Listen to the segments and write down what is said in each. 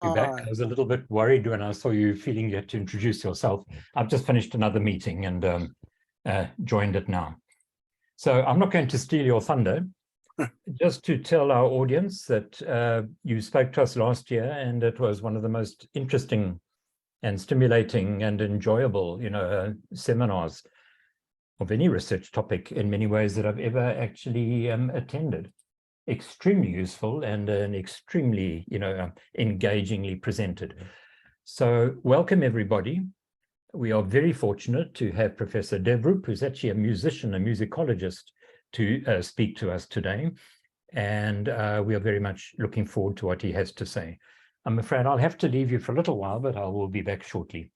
you back. I was a little bit worried when I saw you feeling you had to introduce yourself. I've just finished another meeting and joined it now. So I'm not going to steal your thunder. Just to tell our audience that you spoke to us last year, and it was one of the most interesting and stimulating and enjoyable, seminars of any research topic in many ways that I've ever actually attended. Extremely useful and extremely, engagingly presented. So welcome everybody. We are very fortunate to have Professor Devrup, who's actually a musician, a musicologist, to speak to us today. And we are very much looking forward to what he has to say. I'm afraid I'll have to leave you for a little while, but I will be back shortly.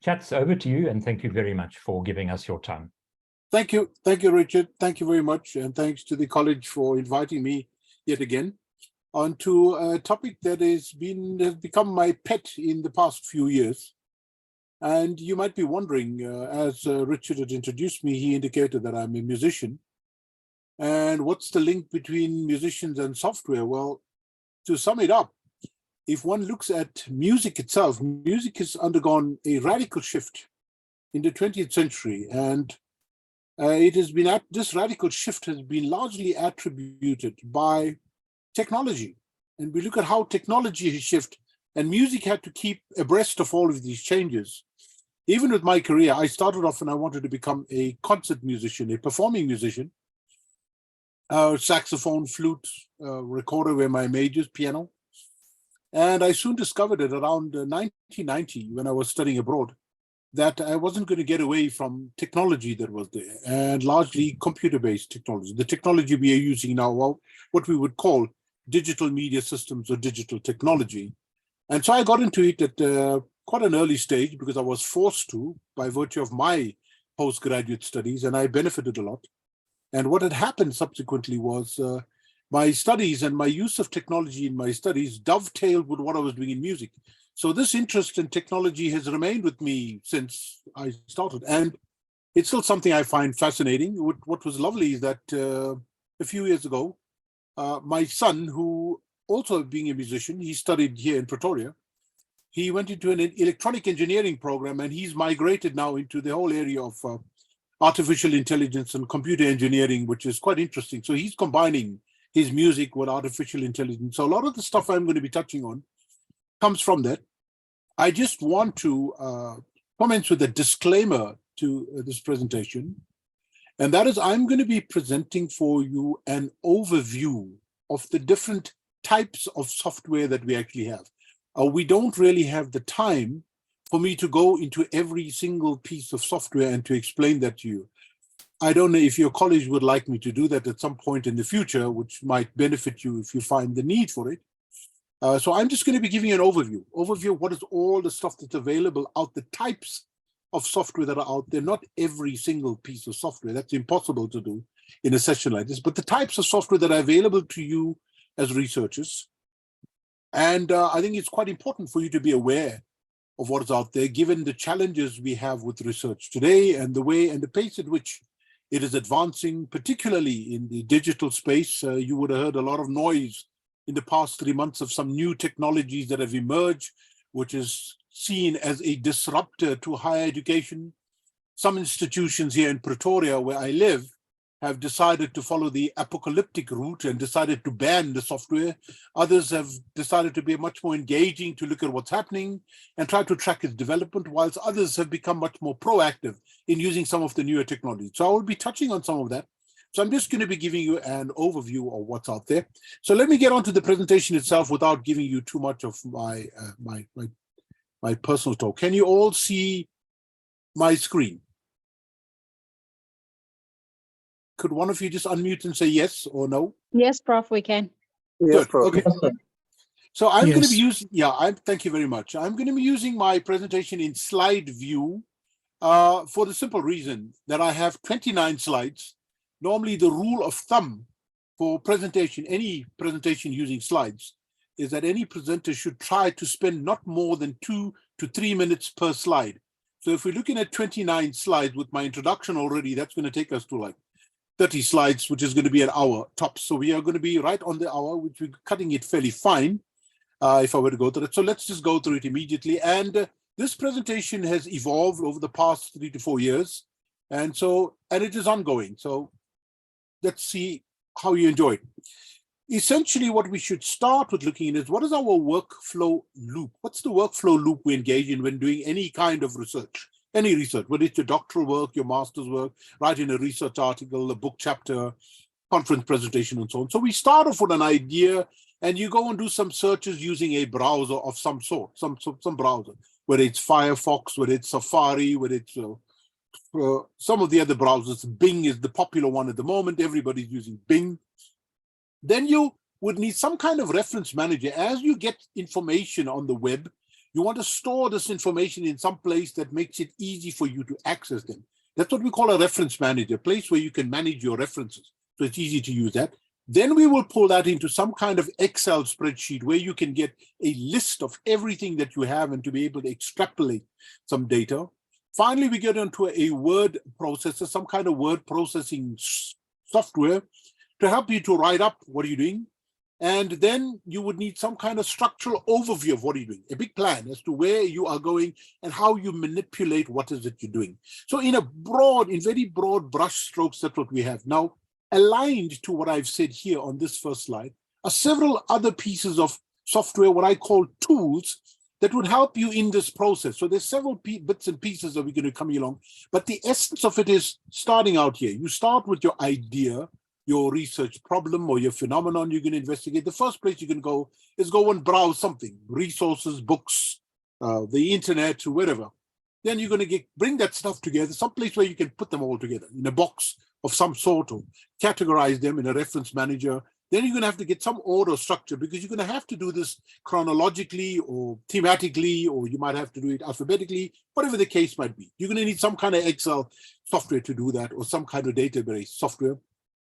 Chats, over to you, and thank you very much for giving us your time. Thank you, Richard. Thank you very much, and thanks to the college for inviting me yet again onto a topic that has become my pet in the past few years. And you might be wondering, as Richard had introduced me, he indicated that I'm a musician. And what's the link between musicians and software? Well, to sum it up, if one looks at music itself, music has undergone a radical shift in the 20th century. And this radical shift has been largely attributed by technology. And we look at how technology has shifted, and music had to keep abreast of all of these changes. Even with my career, I started off and I wanted to become a concert musician, a performing musician. Saxophone, flute, recorder were my majors, piano. And I soon discovered that around 1990, when I was studying abroad, that I wasn't going to get away from technology that was there, and largely computer-based technology. The technology we are using now, well, what we would call digital media systems or digital technology. And so I got into it at quite an early stage because I was forced to by virtue of my postgraduate studies, and I benefited a lot. And what had happened subsequently was my studies and my use of technology in my studies dovetailed with what I was doing in music. So this interest in technology has remained with me since I started. And it's still something I find fascinating. What was lovely is that a few years ago, my son, who also being a musician, he studied here in Pretoria, he went into an electronic engineering program, and he's migrated now into the whole area of artificial intelligence and computer engineering, which is quite interesting. So he's combining his music with artificial intelligence. So a lot of the stuff I'm going to be touching on comes from that. I just want to comment with a disclaimer to this presentation, and that is I'm going to be presenting for you an overview of the different types of software that we actually have. We don't really have the time for me to go into every single piece of software and to explain that to you. I don't know if your college would like me to do that at some point in the future, which might benefit you if you find the need for it. So I'm just going to be giving you an overview of what is all the stuff that's available out, the types of software that are out there, not every single piece of software. That's impossible to do in a session like this, but the types of software that are available to you as researchers. And I think it's quite important for you to be aware of what is out there, given the challenges we have with research today and the way and the pace at which it is advancing, particularly in the digital space. You would have heard a lot of noise in the past 3 months of some new technologies that have emerged, which is seen as a disruptor to higher education. Some institutions here in Pretoria, where I live, have decided to follow the apocalyptic route and decided to ban the software. Others have decided to be much more engaging to look at what's happening and try to track its development, whilst others have become much more proactive in using some of the newer technologies. So I will be touching on some of that. So I'm just going to be giving you an overview of what's out there. So let me get on to the presentation itself without giving you too much of my personal talk. Can you all see my screen? Could one of you just unmute and say yes or no? Yes, Prof, we can. Yes, Prof. Okay. So I'm going to be using, thank you very much. I'm going to be using my presentation in slide view for the simple reason that I have 29 slides. Normally the rule of thumb for presentation, any presentation using slides, is that any presenter should try to spend not more than 2 to 3 minutes per slide. So if we're looking at 29 slides with my introduction already, that's going to take us to like 30 slides, which is going to be an hour tops. So we are going to be right on the hour, which we're cutting it fairly fine. if I were to go through it. So let's just go through it immediately. And this presentation has evolved over the past 3 to 4 years. And it is ongoing. So let's see how you enjoy it. Essentially, what we should start with looking at is, what is our workflow loop? What's the workflow loop we engage in when doing any kind of research? Any research, whether it's your doctoral work, your master's work, writing a research article, a book chapter, conference presentation, and so on. So we start off with an idea, and you go and do some searches using a browser of some sort, some browser, whether it's Firefox, whether it's Safari, whether it's some of the other browsers. Bing is the popular one at the moment. Everybody's using Bing. Then you would need some kind of reference manager. As you get information on the web, you want to store this information in some place that makes it easy for you to access them. That's what we call a reference manager, a place where you can manage your references. So it's easy to use that. Then we will pull that into some kind of Excel spreadsheet where you can get a list of everything that you have and to be able to extrapolate some data. Finally, we get into a word processor, some kind of word processing software to help you to write up what you're doing. And then you would need some kind of structural overview of what you're doing, a big plan as to where you are going and how you manipulate what is it you're doing. So in very broad brush strokes, that's what we have. Now, aligned to what I've said here on this first slide are several other pieces of software, what I call tools, that would help you in this process. So there's several bits and pieces that we're going to come along, but the essence of it is starting out here. You start with your idea, your research problem or your phenomenon you're going to investigate. The first place you can go is go and browse something, resources, books, the internet, wherever. Then you're going to bring that stuff together, some place where you can put them all together in a box of some sort, or categorize them in a reference manager. Then you're going to have to get some order structure, because you're going to have to do this chronologically or thematically, or you might have to do it alphabetically, whatever the case might be. You're going to need some kind of Excel software to do that, or some kind of database software.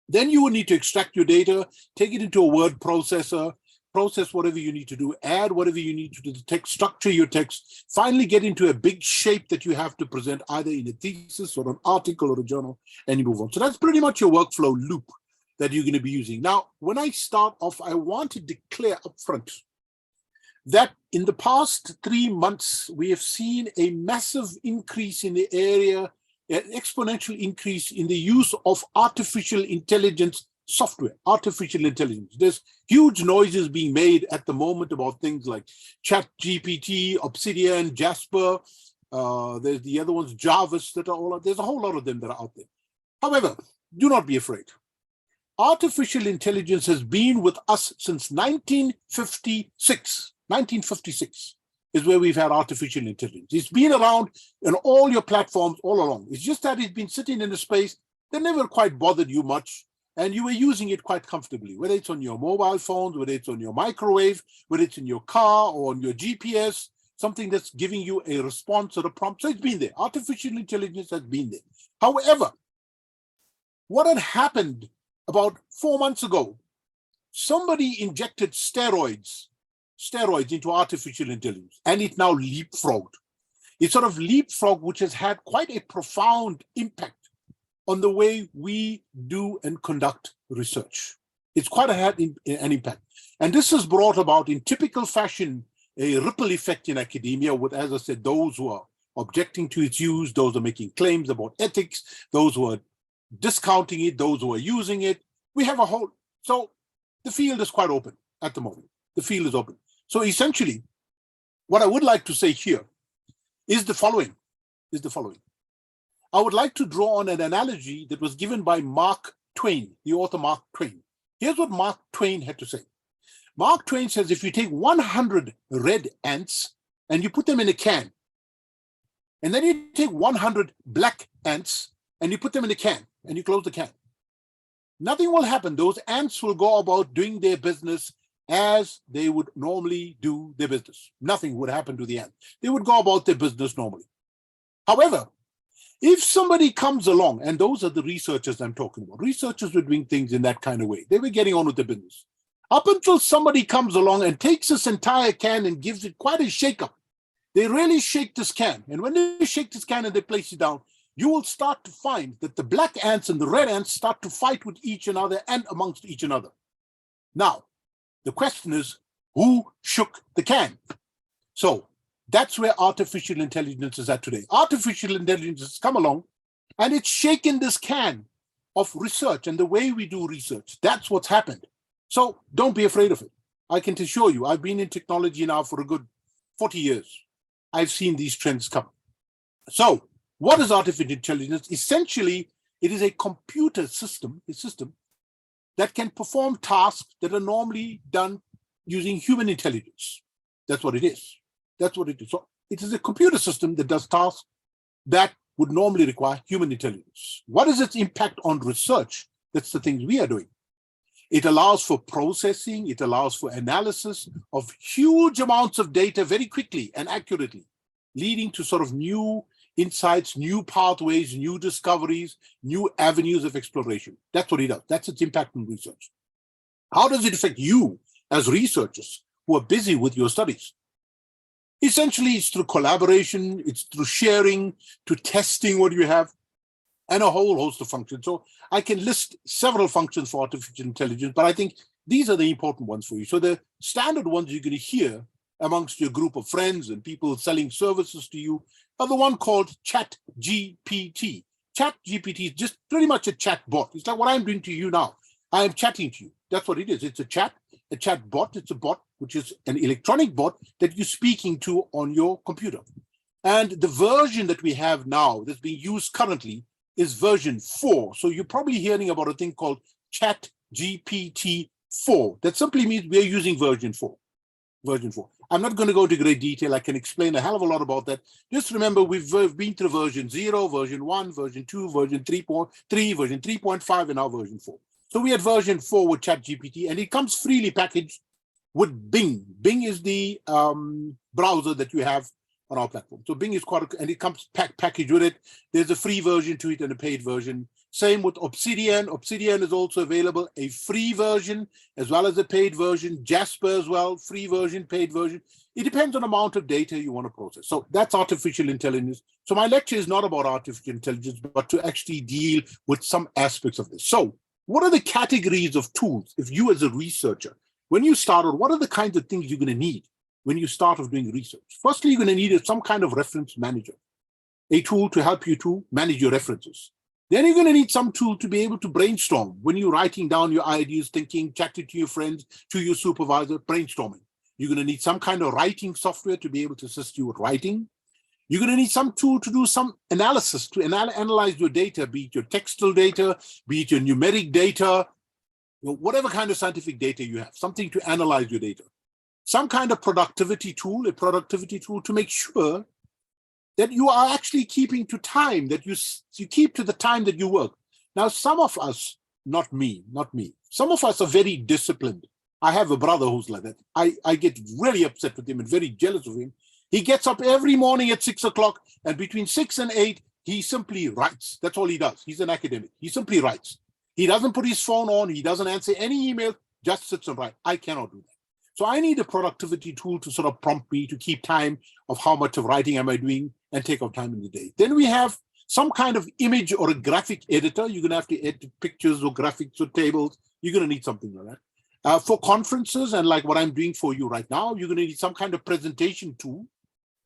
Then you will need to extract your data, take it into a word processor, process whatever you need to do, add whatever you need to do, the text, structure your text, finally get into a big shape that you have to present either in a thesis or an article or a journal, and you move on. So that's pretty much your workflow loop that you're going to be using. Now, when I start off, I want to declare upfront that in the past 3 months, we have seen a massive increase in the area, an exponential increase in the use of artificial intelligence software, artificial intelligence. There's huge noises being made at the moment about things like ChatGPT, Obsidian, Jasper. There's the other ones, Jarvis, that are all out. There's a whole lot of them that are out there. However, do not be afraid. Artificial intelligence has been with us since 1956. 1956 is where we've had artificial intelligence. It's been around in all your platforms all along. It's just that it's been sitting in a space that never quite bothered you much, and you were using it quite comfortably, whether it's on your mobile phones, whether it's on your microwave, whether it's in your car or on your GPS, something that's giving you a response or a prompt. So it's been there. Artificial intelligence has been there. However, what had happened about 4 months ago, somebody injected steroids into artificial intelligence, and it now leapfrogged. It sort of leapfrogged, which has had quite a profound impact on the way we do and conduct research. It's quite had an impact. And this has brought about, in typical fashion, a ripple effect in academia with, as I said, those who are objecting to its use, those who are making claims about ethics, those who are discounting it, those who are using it. We have a whole, so the field is quite open at the moment. The field is open. So essentially, what I would like to say here is the following, I would like to draw on an analogy that was given by Mark Twain, the author Mark Twain. Here's what Mark Twain had to say. Mark Twain says, if you take 100 red ants and you put them in a can, and then you take 100 black ants and you put them in a can and you close the can, nothing will happen. Those ants will go about doing their business as they would normally do their business. Nothing would happen to the ants. They would go about their business normally. However, if somebody comes along, and those are the researchers I'm talking about, researchers were doing things in that kind of way. They were getting on with their business. Up until somebody comes along and takes this entire can and gives it quite a shake-up. They really shake this can. And when they shake this can and they place it down, you will start to find that the black ants and the red ants start to fight with each another and amongst each another. Now, the question is, Who shook the can? So that's where artificial intelligence is at today. Artificial intelligence has come along and it's shaken this can of research and the way we do research. That's what's happened. So don't be afraid of it. I can assure you, I've been in technology now for a good 40 years. I've seen these trends come. So what is artificial intelligence? Essentially, it is a computer system, that can perform tasks that are normally done using human intelligence. That's what it is. That's what it is. So it is a computer system that does tasks that would normally require human intelligence. What is its impact on research? That's the things we are doing. It allows for processing, it allows for analysis of huge amounts of data very quickly and accurately, leading to sort of new insights, new pathways, new discoveries, new avenues of exploration. That's what it does. That's its impact on research. How does it affect you as researchers who are busy with your studies? Essentially, it's through collaboration, it's through sharing, to testing what you have, and a whole host of functions. So I can list several functions for artificial intelligence, but I think these are the important ones for you. So the standard ones you're going to hear amongst your group of friends and people selling services to you are the one called ChatGPT. ChatGPT is just pretty much a chat bot. It's like what I'm doing to you now. I am chatting to you. That's what it is. It's a chat bot. It's a bot, which is an electronic bot that you're speaking to on your computer. And the version that we have now that's being used currently is version 4. So you're probably hearing about a thing called ChatGPT 4. That simply means we're using version 4. Version 4. I'm not going to go into great detail. I can explain a hell of a lot about that. Just remember, we've been through version 0, version 1, version 2, version 3.3, version 3.5, and now version 4. So we had version 4 with ChatGPT, and it comes freely packaged with Bing. Bing is the browser that you have on our platform. So Bing is and it comes packaged with it. There's a free version to it and a paid version. Same with Obsidian. Obsidian is also available, a free version as well as a paid version. Jasper as well, free version, paid version. It depends on the amount of data you want to process. So that's artificial intelligence. So my lecture is not about artificial intelligence, but to actually deal with some aspects of this. So what are the categories of tools if you as a researcher, when you start out, what are the kinds of things you're going to need when you start off doing research? Firstly, you're going to need some kind of reference manager, a tool to help you to manage your references. Then you're going to need some tool to be able to brainstorm. When you're writing down your ideas, thinking, chatting to your friends, to your supervisor, brainstorming. You're going to need some kind of writing software to be able to assist you with writing. You're going to need some tool to do some analysis, to analyze your data, be it your textual data, be it your numeric data, whatever kind of scientific data you have, something to analyze your data. Some kind of productivity tool, a productivity tool to make sure that you are actually keeping to time, that you keep to the time that you work. Now, some of us, not me, some of us are very disciplined. I have a brother who's like that. I get really upset with him and very jealous of him. He gets up every morning at 6 o'clock, and between 6 and 8, he simply writes. That's all he does. He's an academic. He simply writes. He doesn't put his phone on. He doesn't answer any email, just sits and writes. I cannot do that. So I need a productivity tool to sort of prompt me to keep time of how much of writing am I doing and take out time in the day. Then we have some kind of image or a graphic editor. You're going to have to edit pictures or graphics or tables. You're going to need something like that. For conferences and like what I'm doing for you right now, you're going to need some kind of presentation tool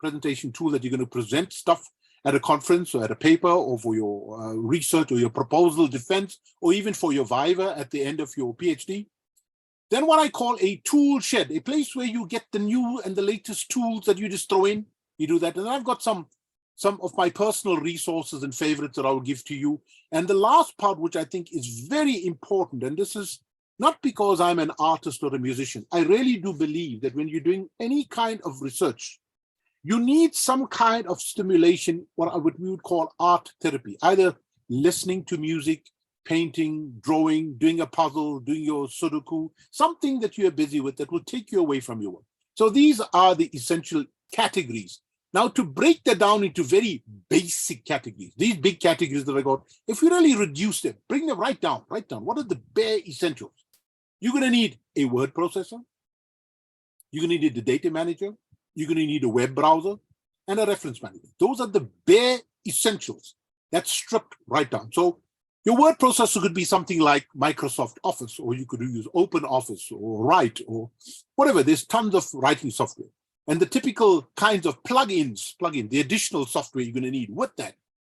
that you're going to present stuff at a conference or at a paper or for your research or your proposal defense or even for your viva at the end of your PhD. Then what I call a tool shed, a place where you get the new and the latest tools that you just throw in. You do that. And I've got some of my personal resources and favorites that I'll give to you. And the last part, which I think is very important, and this is not because I'm an artist or a musician. I really do believe that when you're doing any kind of research, you need some kind of stimulation, what we would call art therapy, either listening to music, painting, drawing, doing a puzzle, doing your Sudoku, something that you're busy with that will take you away from your work. So these are the essential categories. Now, to break that down into very basic categories, these big categories that I got, if we really reduce them, bring them right down. What are the bare essentials? You're going to need a word processor. You're going to need a data manager. You're going to need a web browser and a reference manager. Those are the bare essentials. That's stripped right down. So Your word processor could be something like Microsoft Office, or you could use Open Office or Write or whatever. There's tons of writing software. And the typical kinds of plugins, the additional software you're going to need with that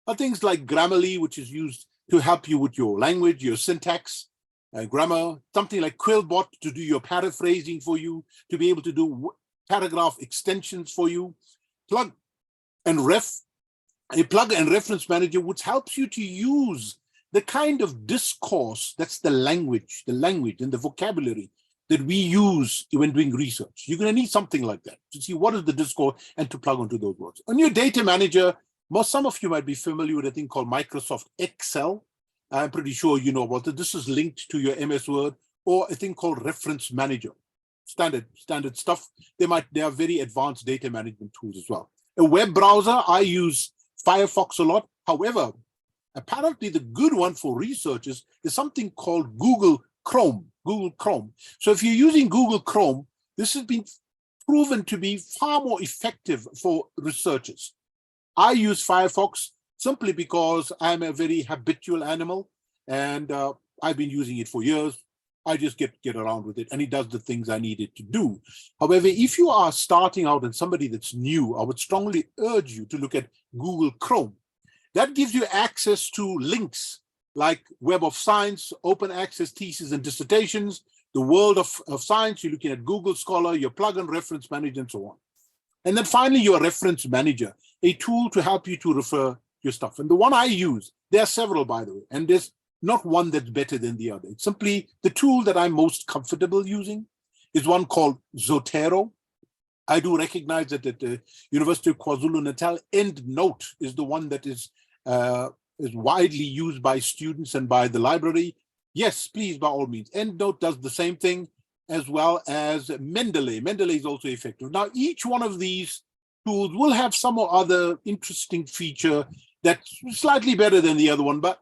are things like Grammarly, which is used to help you with your language, your syntax, grammar, something like Quillbot to do your paraphrasing for you, to be able to do paragraph extensions for you, a plug and reference manager, which helps you to use the kind of discourse, that's the language and the vocabulary that we use when doing research. You're going to need something like that to see what is the discourse and to plug onto those words. On your data manager, some of you might be familiar with a thing called Microsoft Excel. I'm pretty sure you know about it. This is linked to your MS Word, or a thing called Reference Manager. Standard stuff. They are very advanced data management tools as well. A web browser, I use Firefox a lot. However, apparently the good one for researchers is something called Google Chrome. So if you're using Google Chrome, this has been proven to be far more effective for researchers. I use Firefox simply because I'm a very habitual animal, and I've been using it for years. I just get around with it, and it does the things I need it to do. However, if you are starting out and somebody that's new, I would strongly urge you to look at Google Chrome. That gives you access to links like Web of Science, open access theses and dissertations, the world of science. You're looking at Google Scholar, your plug-in reference manager, and so on. And then finally, your reference manager, a tool to help you to refer your stuff. And the one I use, there are several, by the way, and there's not one that's better than the other. It's simply the tool that I'm most comfortable using is one called Zotero. I do recognize that at the University of KwaZulu-Natal, EndNote is the one that is widely used by students and by the library. Yes, please, by all means. EndNote does the same thing, as well as Mendeley. Mendeley is also effective. Now, each one of these tools will have some or other interesting feature that's slightly better than the other one, but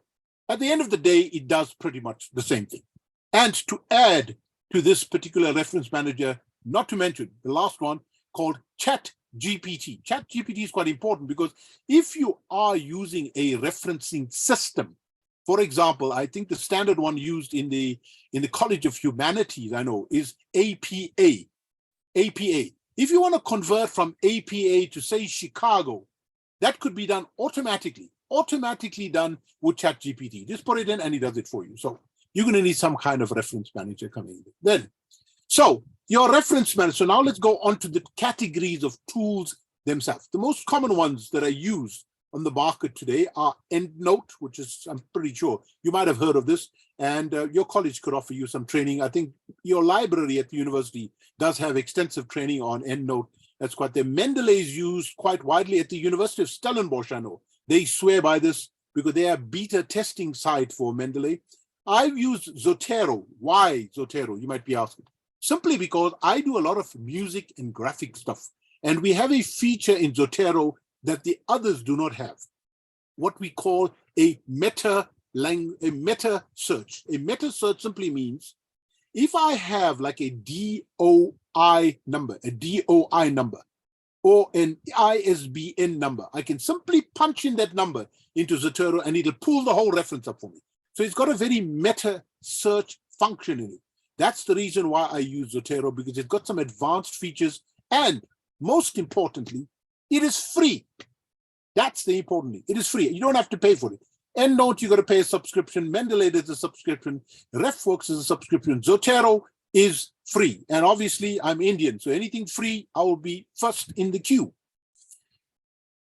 at the end of the day, it does pretty much the same thing. And to add to this particular reference manager, not to mention the last one called ChatGPT. ChatGPT is quite important because if you are using a referencing system, for example, I think the standard one used in the College of Humanities, I know, is APA. If you want to convert from APA to, say, Chicago, that could be done automatically done with ChatGPT. Just put it in and it does it for you. So you're going to need some kind of reference manager coming in. Then, so your reference manager. So now let's go on to the categories of tools themselves. The most common ones that are used on the market today are EndNote, which is, I'm pretty sure you might have heard of this, and your college could offer you some training. I think your library at the university does have extensive training on EndNote. That's quite there. Mendeley is used quite widely at the University of Stellenbosch, I know. They swear by this because they are beta testing site for Mendeley. I've used Zotero. Why Zotero, you might be asking? Simply because I do a lot of music and graphic stuff. And we have a feature in Zotero that the others do not have, what we call a meta search. A meta search simply means if I have like a DOI number, or an ISBN number, I can simply punch in that number into Zotero and it'll pull the whole reference up for me. So it's got a very meta search function in it. That's the reason why I use Zotero, because it's got some advanced features, and most importantly, it is free. That's the important thing. It is free. You don't have to pay for it. EndNote, you got to pay a subscription. Mendeley is a subscription. RefWorks is a subscription. Zotero is free. And obviously, I'm Indian, so anything free, I will be first in the queue.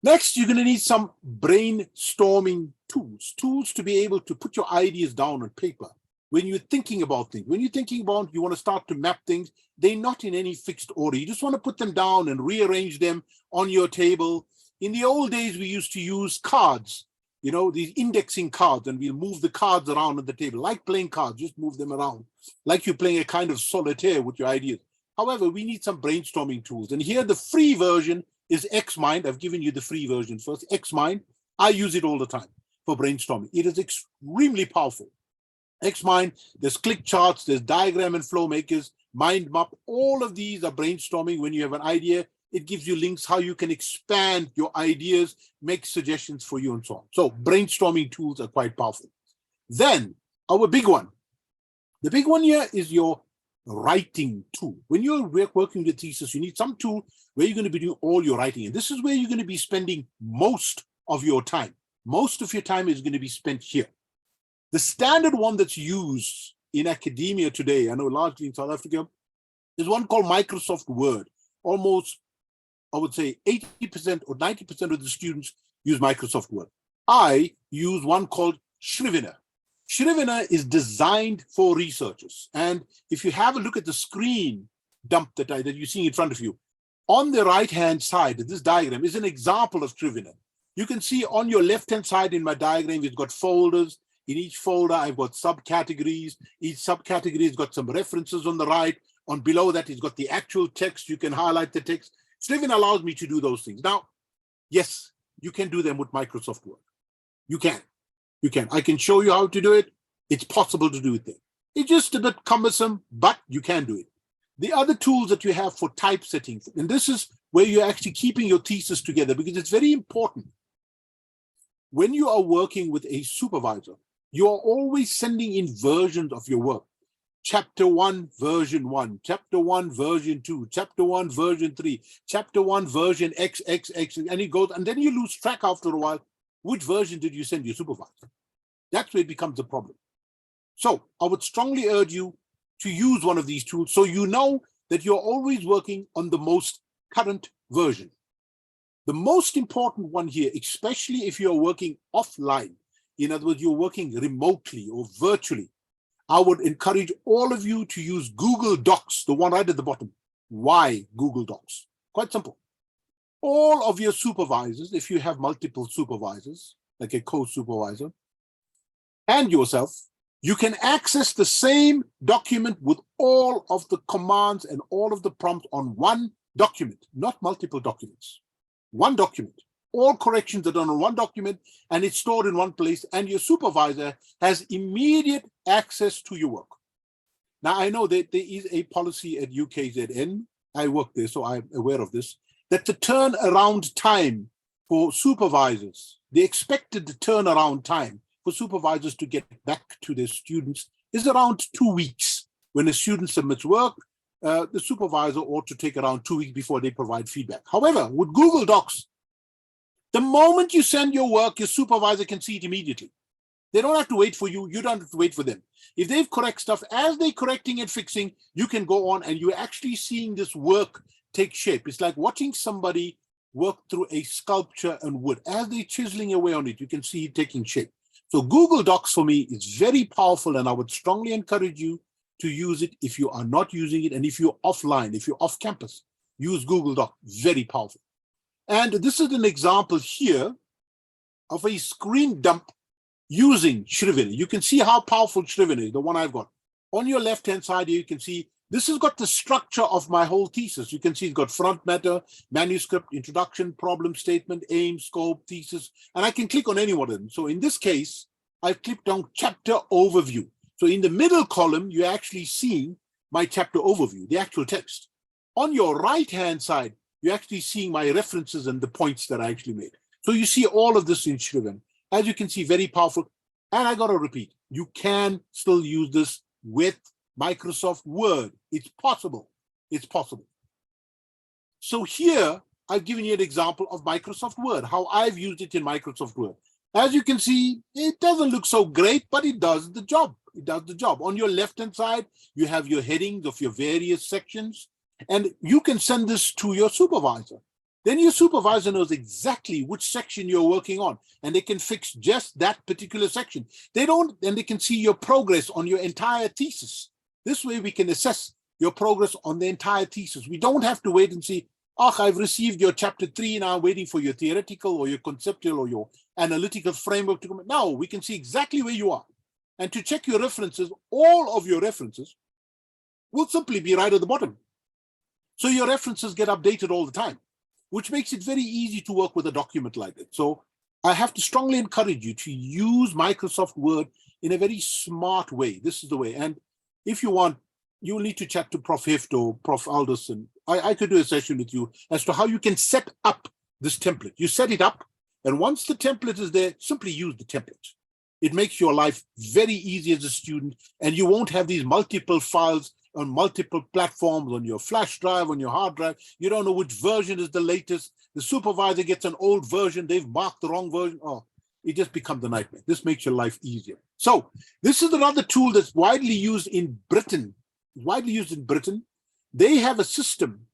Next, you're going to need some brainstorming tools to be able to put your ideas down on paper. When you're thinking about things, you want to start to map things, they're not in any fixed order. You just want to put them down and rearrange them on your table. In the old days, we used to use cards, these indexing cards, and we'll move the cards around on the table, like playing cards, just move them around, like you're playing a kind of solitaire with your ideas. However, we need some brainstorming tools. And here, the free version is Xmind. I've given you the free version first, Xmind. I use it all the time for brainstorming. It is extremely powerful. Xmind, there's click charts, there's diagram and flow makers, mind map. All of these are brainstorming. When you have an idea, it gives you links how you can expand your ideas, make suggestions for you, and so on. So brainstorming tools are quite powerful. Then our big one. The big one here is your writing tool. When you're working with thesis, you need some tool where you're going to be doing all your writing. And this is where you're going to be spending most of your time. Most of your time is going to be spent here. The standard one that's used in academia today, I know largely in South Africa, is one called Microsoft Word. Almost, I would say 80% or 90% of the students use Microsoft Word. I use one called Scrivener. Scrivener is designed for researchers. And if you have a look at the screen dump that you're seeing in front of you, on the right-hand side, this diagram is an example of Scrivener. You can see on your left-hand side in my diagram, it's got folders. In each folder, I've got subcategories. Each subcategory has got some references on the right. On below that, it's got the actual text. You can highlight the text. Scrivener allows me to do those things. Now, yes, you can do them with Microsoft Word. You can. You can. I can show you how to do it. It's possible to do it there. It's just a bit cumbersome, but you can do it. The other tools that you have for typesetting, and this is where you're actually keeping your thesis together, because it's very important. When you are working with a supervisor, you are always sending in versions of your work. Chapter 1, version 1, chapter 1, version 2, chapter 1, version 3, chapter 1, version XXX, and it goes, and then you lose track after a while. Which version did you send your supervisor? That's where it becomes a problem. So I would strongly urge you to use one of these tools so you know that you're always working on the most current version. The most important one here, especially if you're working offline, in other words, you're working remotely or virtually, I would encourage all of you to use Google Docs, the one right at the bottom. Why Google Docs? Quite simple. All of your supervisors, if you have multiple supervisors, like a co-supervisor, and yourself, you can access the same document with all of the commands and all of the prompts on one document, not multiple documents. One document. All corrections are done on one document, and it's stored in one place, and your supervisor has immediate access to your work. Now, I know that there is a policy at UKZN, I work there, so I'm aware of this, that the turnaround time for supervisors, the expected turnaround time for supervisors to get back to their students is around 2 weeks. When a student submits work, the supervisor ought to take around 2 weeks before they provide feedback. However, with Google Docs, the moment you send your work, your supervisor can see it immediately. They don't have to wait for you. You don't have to wait for them. If they've correct stuff, as they're correcting and fixing, you can go on and you're actually seeing this work take shape. It's like watching somebody work through a sculpture and wood. As they're chiseling away on it, you can see it taking shape. So Google Docs for me is very powerful, and I would strongly encourage you to use it if you are not using it. And if you're offline, if you're off campus, use Google Docs, very powerful. And this is an example here of a screen dump using Scrivener. You can see how powerful Scrivener is, the one I've got. On your left-hand side here, you can see this has got the structure of my whole thesis. You can see it's got front matter, manuscript, introduction, problem statement, aim, scope, thesis, and I can click on any one of them. So in this case, I've clicked on chapter overview. So in the middle column, you're actually seeing my chapter overview, the actual text. On your right-hand side, you're actually seeing my references and the points that I actually made. So you see all of this in Scrivener. As you can see, very powerful. And I got to repeat, you can still use this with Microsoft Word. It's possible. It's possible. So here, I've given you an example of Microsoft Word, how I've used it in Microsoft Word. As you can see, it doesn't look so great, but it does the job. It does the job. On your left-hand side, you have your headings of your various sections, and you can send this to your supervisor. Then your supervisor knows exactly which section you're working on, and they can fix just that particular section. And they can see your progress on your entire thesis. This way we can assess your progress on the entire thesis. We don't have to wait and see, oh, I've received your chapter 3, now I'm waiting for your theoretical or your conceptual or your analytical framework to come. No, we can see exactly where you are. And to check your references, all of your references will simply be right at the bottom. So your references get updated all the time, which makes it very easy to work with a document like that. So I have to strongly encourage you to use Microsoft Word in a very smart way. This is the way. And if you want, you'll need to chat to Prof. Hift or Prof. Aldous, and I could do a session with you as to how you can set up this template. You set it up, and once the template is there, simply use the template. It makes your life very easy as a student, and you won't have these multiple files on multiple platforms, on your flash drive, on your hard drive. You don't know which version is the latest. The supervisor gets an old version. They've marked the wrong version. Oh, it just becomes a nightmare. This makes your life easier. So this is another tool that's widely used in Britain. They have a system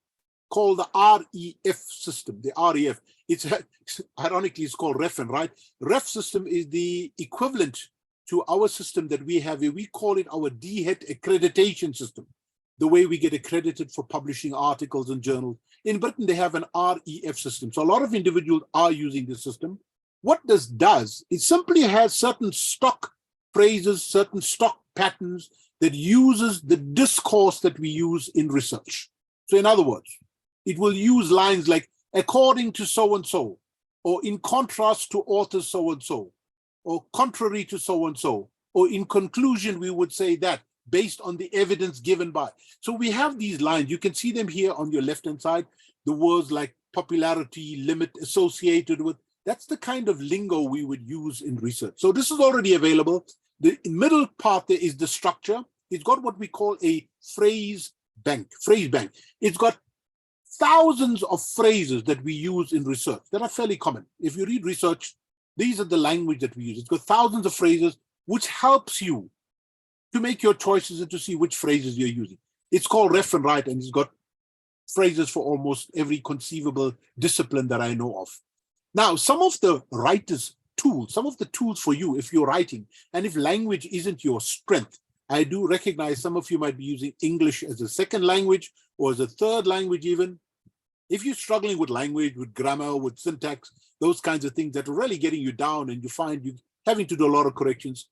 called the REF system, the REF. It's ironically, it's called REFN, right? REF system is the equivalent to our system that we have. We call it our DHET accreditation system, the way we get accredited for publishing articles and journals. In Britain, they have an REF system. So a lot of individuals are using this system. What this does, it simply has certain stock phrases, certain stock patterns that uses the discourse that we use in research. So in other words, it will use lines like according to so-and-so, or in contrast to author so-and-so, or contrary to so-and-so, or in conclusion, we would say that based on the evidence given by. So we have these lines. You can see them here on your left-hand side, the words like popularity, limit associated with. That's the kind of lingo we would use in research. So this is already available. The middle part there is the structure. It's got what we call a phrase bank. It's got thousands of phrases that we use in research that are fairly common. If you read research, these are the language that we use. It's got thousands of phrases, which helps you to make your choices and to see which phrases you're using. It's called Ref and Write, and it's got phrases for almost every conceivable discipline that I know of. Now, some of the writer's tools, some of the tools for you if you're writing, and if language isn't your strength, I do recognize some of you might be using English as a second language or as a third language even. If you're struggling with language, with grammar, with syntax, those kinds of things that are really getting you down and you find you having to do a lot of corrections,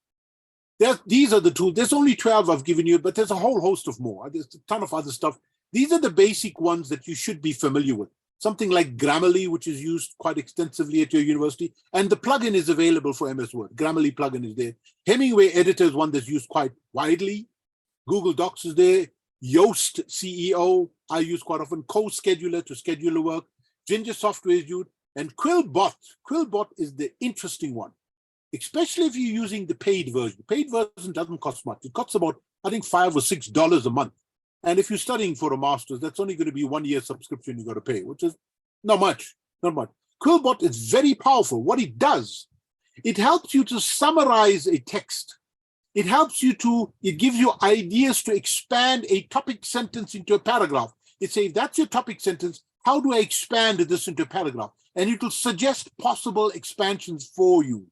these are the tools. There's only 12 I've given you, but there's a whole host of more. There's a ton of other stuff. These are the basic ones that you should be familiar with. Something like Grammarly, which is used quite extensively at your university. And the plugin is available for MS Word. Grammarly plugin is there. Hemingway Editor is one that's used quite widely. Google Docs is there. Yoast CEO, I use quite often. Co-scheduler to schedule the work. Ginger Software is used. And Quillbot. Quillbot is the interesting one, especially if you're using the paid version. The paid version doesn't cost much. It costs about, I think, $5 or $6 a month. And if you're studying for a master's, that's only going to be 1 year subscription you got to pay, which is not much. Quillbot is very powerful. What it does, it helps you to summarize a text. It gives you ideas to expand a topic sentence into a paragraph. It says, that's your topic sentence. How do I expand this into a paragraph? And it will suggest possible expansions for you.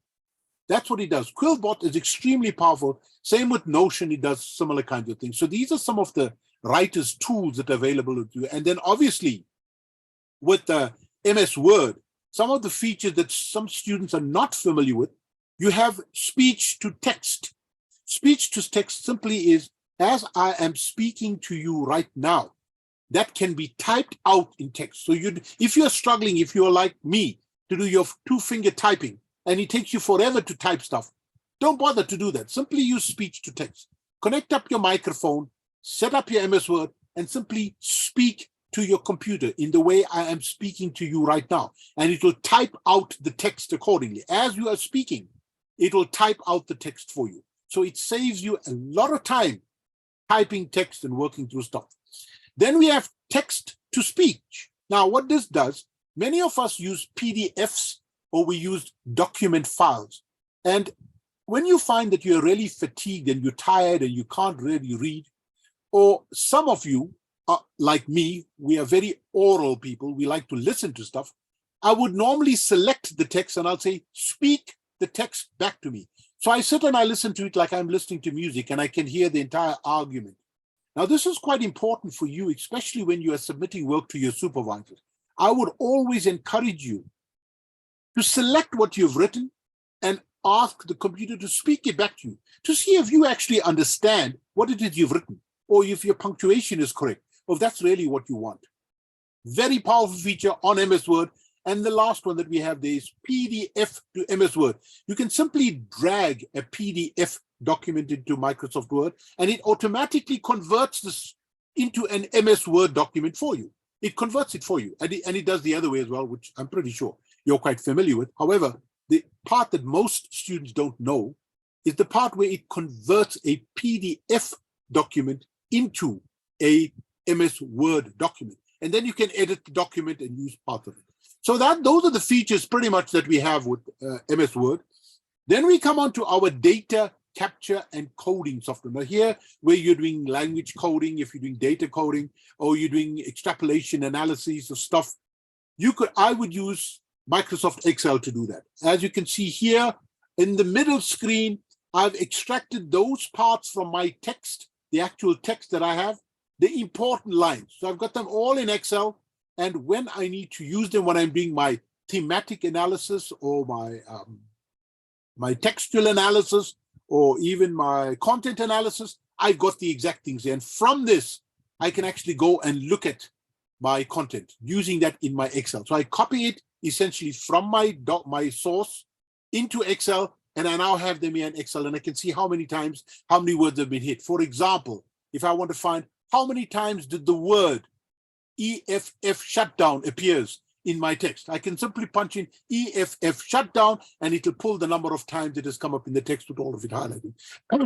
That's what it does. Quillbot is extremely powerful. Same with Notion, it does similar kinds of things. So these are some of the writer's tools that are available to you. And then obviously with the MS Word, some of the features that some students are not familiar with, you have speech to text. Speech to text simply is, as I am speaking to you right now, that can be typed out in text. So if you're struggling, if you're like me, to do your two-finger typing, and it takes you forever to type stuff, don't bother to do that. Simply use speech to text. Connect up your microphone, set up your MS Word, and simply speak to your computer in the way I am speaking to you right now. And it will type out the text accordingly. As you are speaking, it will type out the text for you. So it saves you a lot of time typing text and working through stuff. Then we have text to speech. Now, what this does, many of us use PDFs or we use document files. And when you find that you're really fatigued and you're tired and you can't really read, or some of you are like me, we are very oral people, we like to listen to stuff, I would normally select the text and I'll say, speak the text back to me. So I sit and I listen to it like I'm listening to music and I can hear the entire argument. Now, this is quite important for you, especially when you are submitting work to your supervisors. I would always encourage you to select what you've written and ask the computer to speak it back to you, to see if you actually understand what it is you've written, or if your punctuation is correct, or if that's really what you want. Very powerful feature on MS Word. And the last one that we have there is PDF to MS Word. You can simply drag a PDF document into Microsoft Word, and it automatically converts this into an MS Word document for you. It converts it for you, and it does the other way as well, which I'm pretty sure you're quite familiar with. However, the part that most students don't know is the part where it converts a PDF document into a MS Word document. And then you can edit the document and use part of it. So those are the features pretty much that we have with MS Word. Then we come on to our data capture and coding software. Now here, where you're doing language coding, if you're doing data coding, or you're doing extrapolation analysis of stuff, I would use Microsoft Excel to do that. As you can see here in the middle screen, I've extracted those parts from my text, the actual text that I have, the important lines. So I've got them all in Excel. And when I need to use them, when I'm doing my thematic analysis or my textual analysis, or even my content analysis, I've got the exact things. And from this, I can actually go and look at my content using that in my Excel. So I copy it essentially from my source into Excel, and I now have them here in Excel, and I can see how many times, how many words have been hit. For example, if I want to find how many times did the word EFF shutdown appears in my text, I can simply punch in EFF shutdown, and it'll pull the number of times it has come up in the text with all of it highlighted.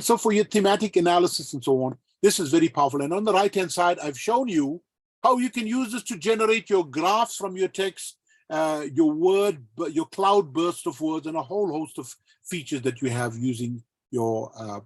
So for your thematic analysis and so on, this is very powerful. And on the right-hand side, I've shown you how you can use this to generate your graphs from your text, your cloud burst of words, and a whole host of features that you have using your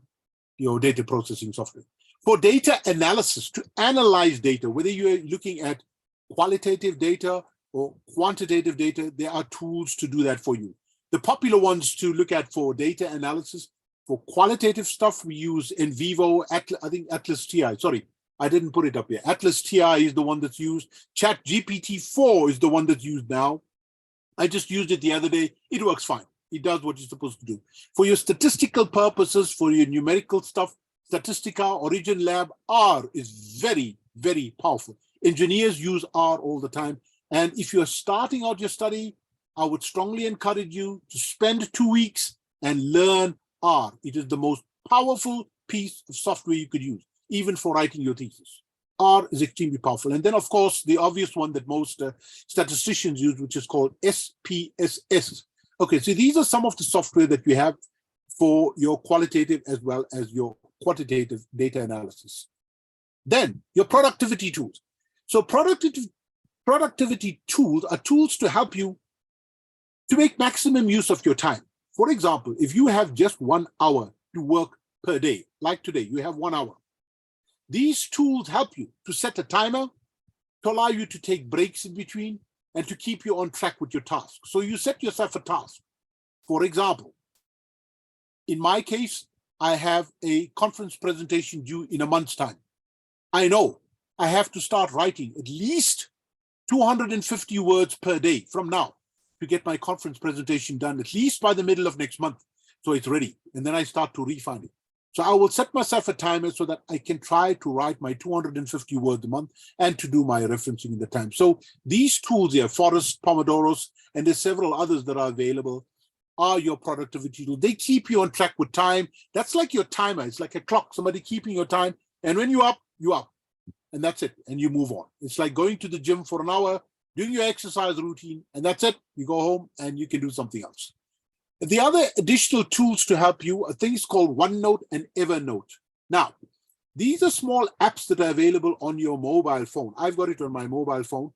data processing software. For data analysis, to analyze data, whether you're looking at qualitative data or quantitative data, there are tools to do that for you. The popular ones to look at for data analysis, for qualitative stuff, we use NVivo, I think Atlas TI. Sorry, I didn't put it up here. Atlas TI is the one that's used. ChatGPT-4 is the one that's used now. I just used it the other day. It works fine. It does what it's supposed to do. For your statistical purposes, for your numerical stuff, Statistica, Origin Lab, R is very, very powerful. Engineers use R all the time. And if you're starting out your study, I would strongly encourage you to spend 2 weeks and learn R. It is the most powerful piece of software you could use, even for writing your thesis. R is extremely powerful. And then, of course, the obvious one that most statisticians use, which is called SPSS. Okay, so these are some of the software that we have for your qualitative as well as your quantitative data analysis. Then your productivity tools. So productivity tools are tools to help you to make maximum use of your time. For example, if you have just 1 hour to work per day, like today, you have 1 hour. These tools help you to set a timer, to allow you to take breaks in between, and to keep you on track with your task. So you set yourself a task. For example, in my case, I have a conference presentation due in a month's time. I know I have to start writing at least 250 words per day from now to get my conference presentation done at least by the middle of next month. So it's ready. And then I start to refine it. So I will set myself a timer so that I can try to write my 250 words a month and to do my referencing in the time. So these tools here, Forest, Pomodoros, and there's several others that are available, are your productivity tools. They keep you on track with time. That's like your timer. It's like a clock, somebody keeping your time. And when you're up, you're up. And that's it. And you move on. It's like going to the gym for an hour, doing your exercise routine, and that's it. You go home and you can do something else. The other additional tools to help you are things called OneNote and Evernote. Now, these are small apps that are available on your mobile phone. I've got it on my mobile phone.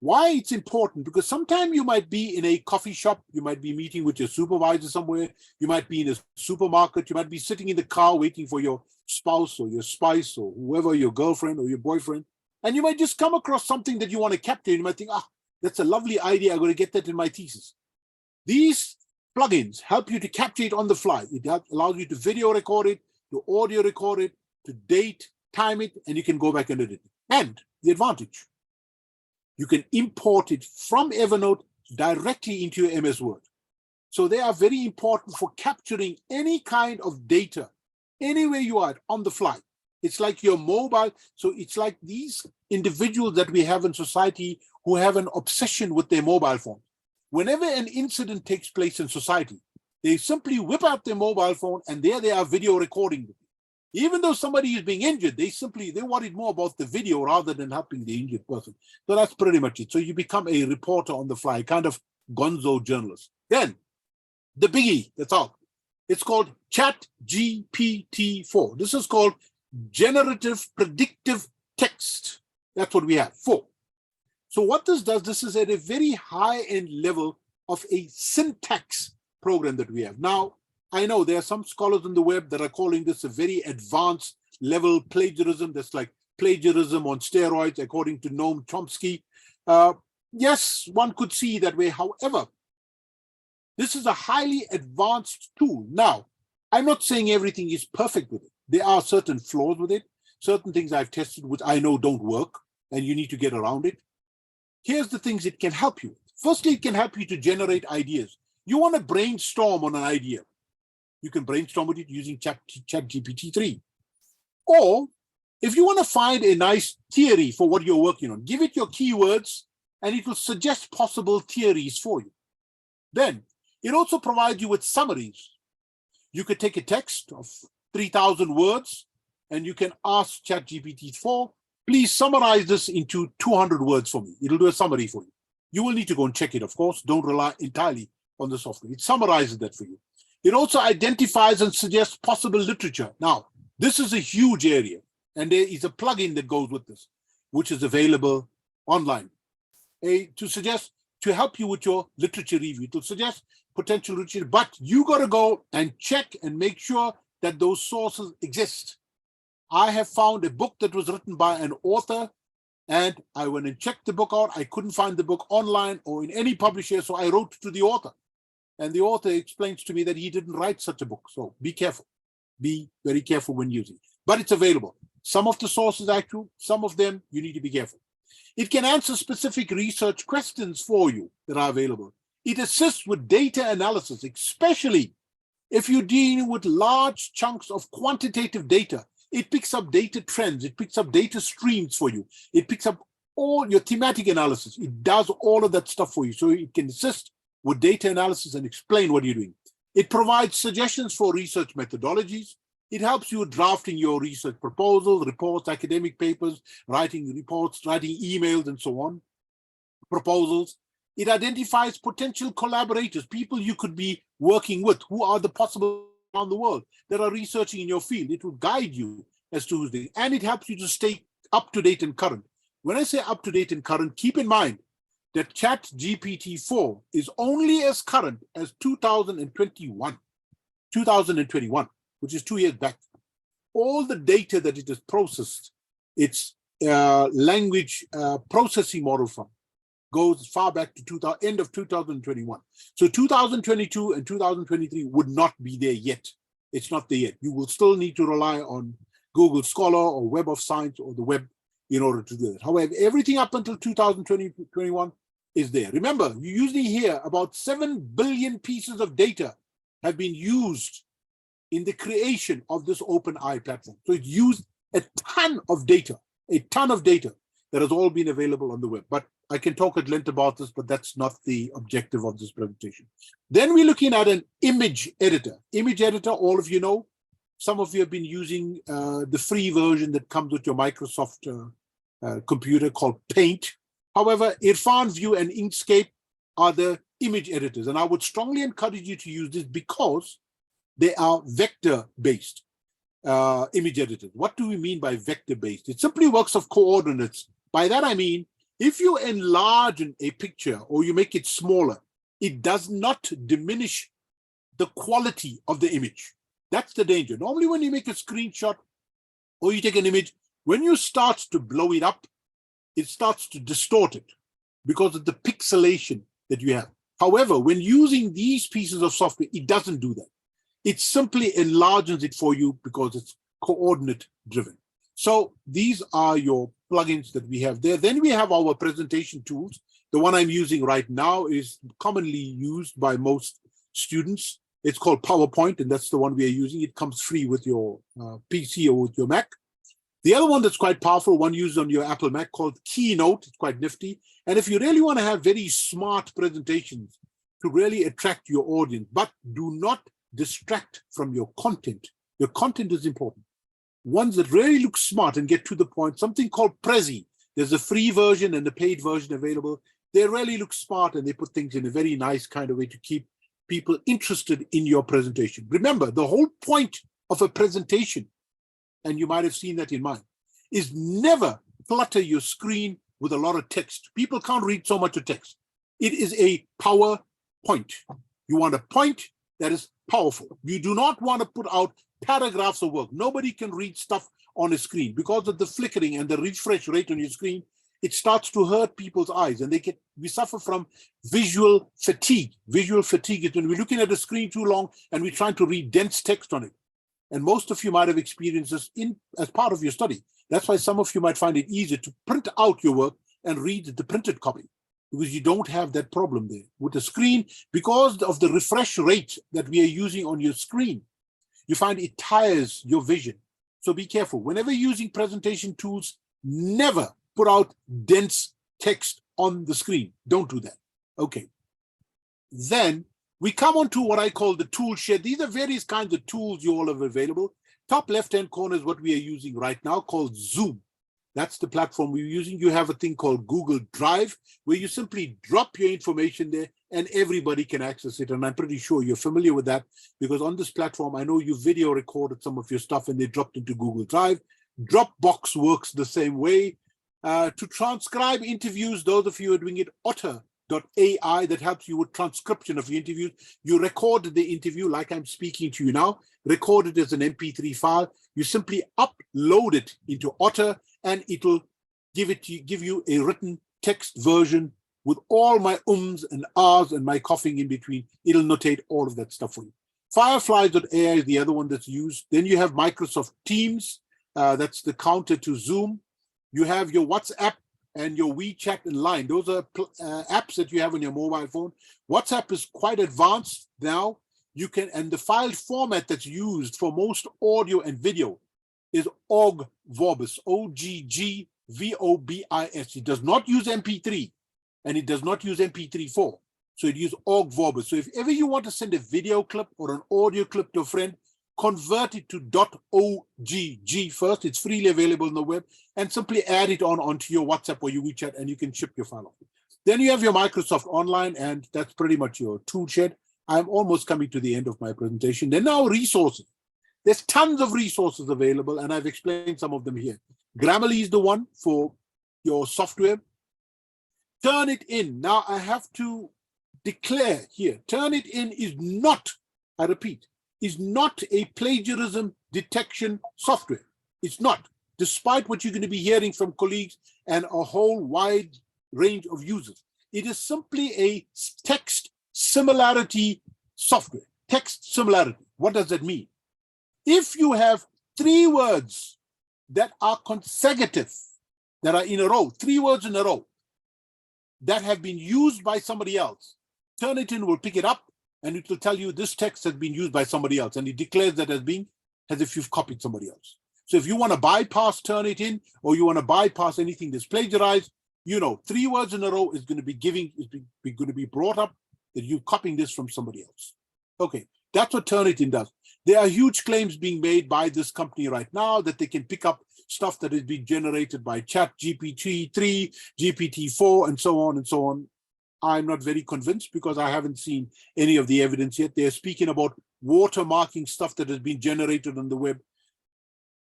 Why it's important? Because sometimes you might be in a coffee shop, you might be meeting with your supervisor somewhere, you might be in a supermarket, you might be sitting in the car waiting for your spouse or your spouse or whoever, your girlfriend or your boyfriend, and you might just come across something that you want to capture. You might think, that's a lovely idea, I'm going to get that in my thesis. These plugins help you to capture it on the fly. It allows you to video record it, to audio record it, to date, time it, and you can go back and edit it. And the advantage, you can import it from Evernote directly into your MS Word. So they are very important for capturing any kind of data, anywhere you are on the fly. It's like your mobile. So it's like these individuals that we have in society who have an obsession with their mobile phone. Whenever an incident takes place in society, they simply whip out their mobile phone and there they are video recording it. Even though somebody is being injured, they're worried more about the video rather than helping the injured person. So that's pretty much it. So you become a reporter on the fly, kind of gonzo journalist. Then the biggie that's out It's called ChatGPT-4. This is called generative predictive text. That's what we have, 4. So what this does, this is at a very high-end level of a syntax program that we have. Now, I know there are some scholars on the web that are calling this a very advanced level plagiarism. That's like plagiarism on steroids, according to Noam Chomsky. Yes, one could see that way. However, this is a highly advanced tool. Now, I'm not saying everything is perfect with it. There are certain flaws with it, certain things I've tested which I know don't work, and you need to get around it. Here's the things it can help you with. Firstly, it can help you to generate ideas. You want to brainstorm on an idea. You can brainstorm with it using ChatGPT-3. Or if you want to find a nice theory for what you're working on, give it your keywords and it will suggest possible theories for you. Then it also provides you with summaries. You could take a text of 3,000 words and you can ask ChatGPT-4, please summarize this into 200 words for me. It'll do a summary for you. You will need to go and check it, of course. Don't rely entirely on the software. It summarizes that for you. It also identifies and suggests possible literature. Now, this is a huge area, and there is a plugin that goes with this, which is available online to help you with your literature review. It will suggest potential literature, but you got to go and check and make sure that those sources exist. I have found a book that was written by an author, and I went and checked the book out. I couldn't find the book online or in any publisher, so I wrote to the author. And the author explains to me that he didn't write such a book. So be careful. Be very careful when using it. But it's available. Some of the sources are true. Some of them, you need to be careful. It can answer specific research questions for you that are available. It assists with data analysis, especially if you're dealing with large chunks of quantitative data. It picks up data trends. It picks up data streams for you. It picks up all your thematic analysis. It does all of that stuff for you. So it can assist with data analysis and explain what you're doing. It provides suggestions for research methodologies. It helps you drafting your research proposals, reports, academic papers, writing reports, writing emails, and so on, proposals. It identifies potential collaborators, people you could be working with, who are the possible around the world that are researching in your field. It will guide you as to who's there. And it helps you to stay up to date and current. When I say up to date and current, keep in mind that ChatGPT-4 is only as current as 2021, which is 2 years back. All the data that it has processed, its language processing model from, goes far back to end of 2021. So 2022 and 2023 would not be there yet. It's not there yet. You will still need to rely on Google Scholar or Web of Science or the web in order to do that. However, everything up until 2021 is there. Remember, you usually hear about 7 billion pieces of data have been used in the creation of this OpenAI platform. So it used a ton of data that has all been available on the web. But I can talk at length about this, but that's not the objective of this presentation. Then we're looking at an image editor. Image editor, all of you know, some of you have been using the free version that comes with your Microsoft computer called Paint. However, Irfan View and Inkscape are the image editors. And I would strongly encourage you to use this because they are vector-based image editors. What do we mean by vector-based? It simply works of coordinates. By that, I mean, if you enlarge a picture or you make it smaller, it does not diminish the quality of the image. That's the danger. Normally, when you make a screenshot or you take an image, when you start to blow it up, it starts to distort it because of the pixelation that you have. However, when using these pieces of software, it doesn't do that. It simply enlarges it for you because it's coordinate driven. So these are your plugins that we have there. Then we have our presentation tools. The one I'm using right now is commonly used by most students. It's called PowerPoint, and that's the one we are using. It comes free with your PC or with your Mac. The other one that's quite powerful, one used on your Apple Mac, called Keynote. It's quite nifty. And if you really want to have very smart presentations to really attract your audience, but do not distract from your content is important. Ones that really look smart and get to the point, something called Prezi. There's a free version and a paid version available. They really look smart and they put things in a very nice kind of way to keep people interested in your presentation. Remember, the whole point of a presentation, and you might have seen that in mine, is never clutter your screen with a lot of text. People can't read so much of text. It is a PowerPoint. You want a point that is powerful. You do not want to put out paragraphs of work. Nobody can read stuff on a screen because of the flickering and the refresh rate on your screen. It starts to hurt people's eyes, and we suffer from visual fatigue. Visual fatigue is when we're looking at a screen too long and we're trying to read dense text on it. And most of you might have experienced this as part of your study. That's why some of you might find it easier to print out your work and read the printed copy, because you don't have that problem there. With the screen, because of the refresh rate that we are using on your screen, you find it tires your vision. So be careful. Whenever you're using presentation tools, never put out dense text on the screen. Don't do that. Okay. Then we come on to what I call the tool shed. These are various kinds of tools you all have available. Top left-hand corner is what we are using right now, called Zoom. That's the platform we're using. You have a thing called Google Drive, where you simply drop your information there and everybody can access it. And I'm pretty sure you're familiar with that, because on this platform, I know you video recorded some of your stuff and they dropped into Google Drive. Dropbox works the same way. To transcribe interviews, those of you who are doing it, Otter.ai, that helps you with transcription of your interviews. You record the interview like I'm speaking to you now, record it as an MP3 file. You simply upload it into Otter, and it'll give you a written text version with all my ums and ahs and my coughing in between. It'll notate all of that stuff for you. Fireflies.ai is the other one that's used. Then you have Microsoft Teams. That's the counter to Zoom. You have your WhatsApp and your WeChat and Line. Those are apps that you have on your mobile phone. WhatsApp is quite advanced now. You can, and the file format that's used for most audio and video is OGG Vorbis, OGG VOBIS. It does not use MP3 and it does not use MP3.4. So it uses OGG Vorbis. So if ever you want to send a video clip or an audio clip to a friend, convert it to .ogg first. It's freely available on the web, and simply add it onto your WhatsApp or your WeChat, and you can ship your file off. Then you have your Microsoft Online, and that's pretty much your tool shed. I'm almost coming to the end of my presentation. Then now resources. There's tons of resources available, and I've explained some of them here. Grammarly is the one for your software. Turnitin. Now I have to declare here, Turnitin is not, I repeat, is not a plagiarism detection software. It's not, despite what you're going to be hearing from colleagues and a whole wide range of users. It is simply a text similarity software. Text similarity. What does that mean? If you have 3 words that are consecutive, that are in a row, 3 words in a row, that have been used by somebody else, Turnitin will pick it up and it will tell you this text has been used by somebody else, and it declares that as if you've copied somebody else. So if you want to bypass Turnitin, or you want to bypass anything that's plagiarized, 3 words in a row is going to be brought up that you're copying this from somebody else. Okay, that's what Turnitin does. There are huge claims being made by this company right now that they can pick up stuff that is being generated by ChatGPT-3, GPT-4, and so on and so on. I'm not very convinced because I haven't seen any of the evidence yet. They're speaking about watermarking stuff that has been generated on the web.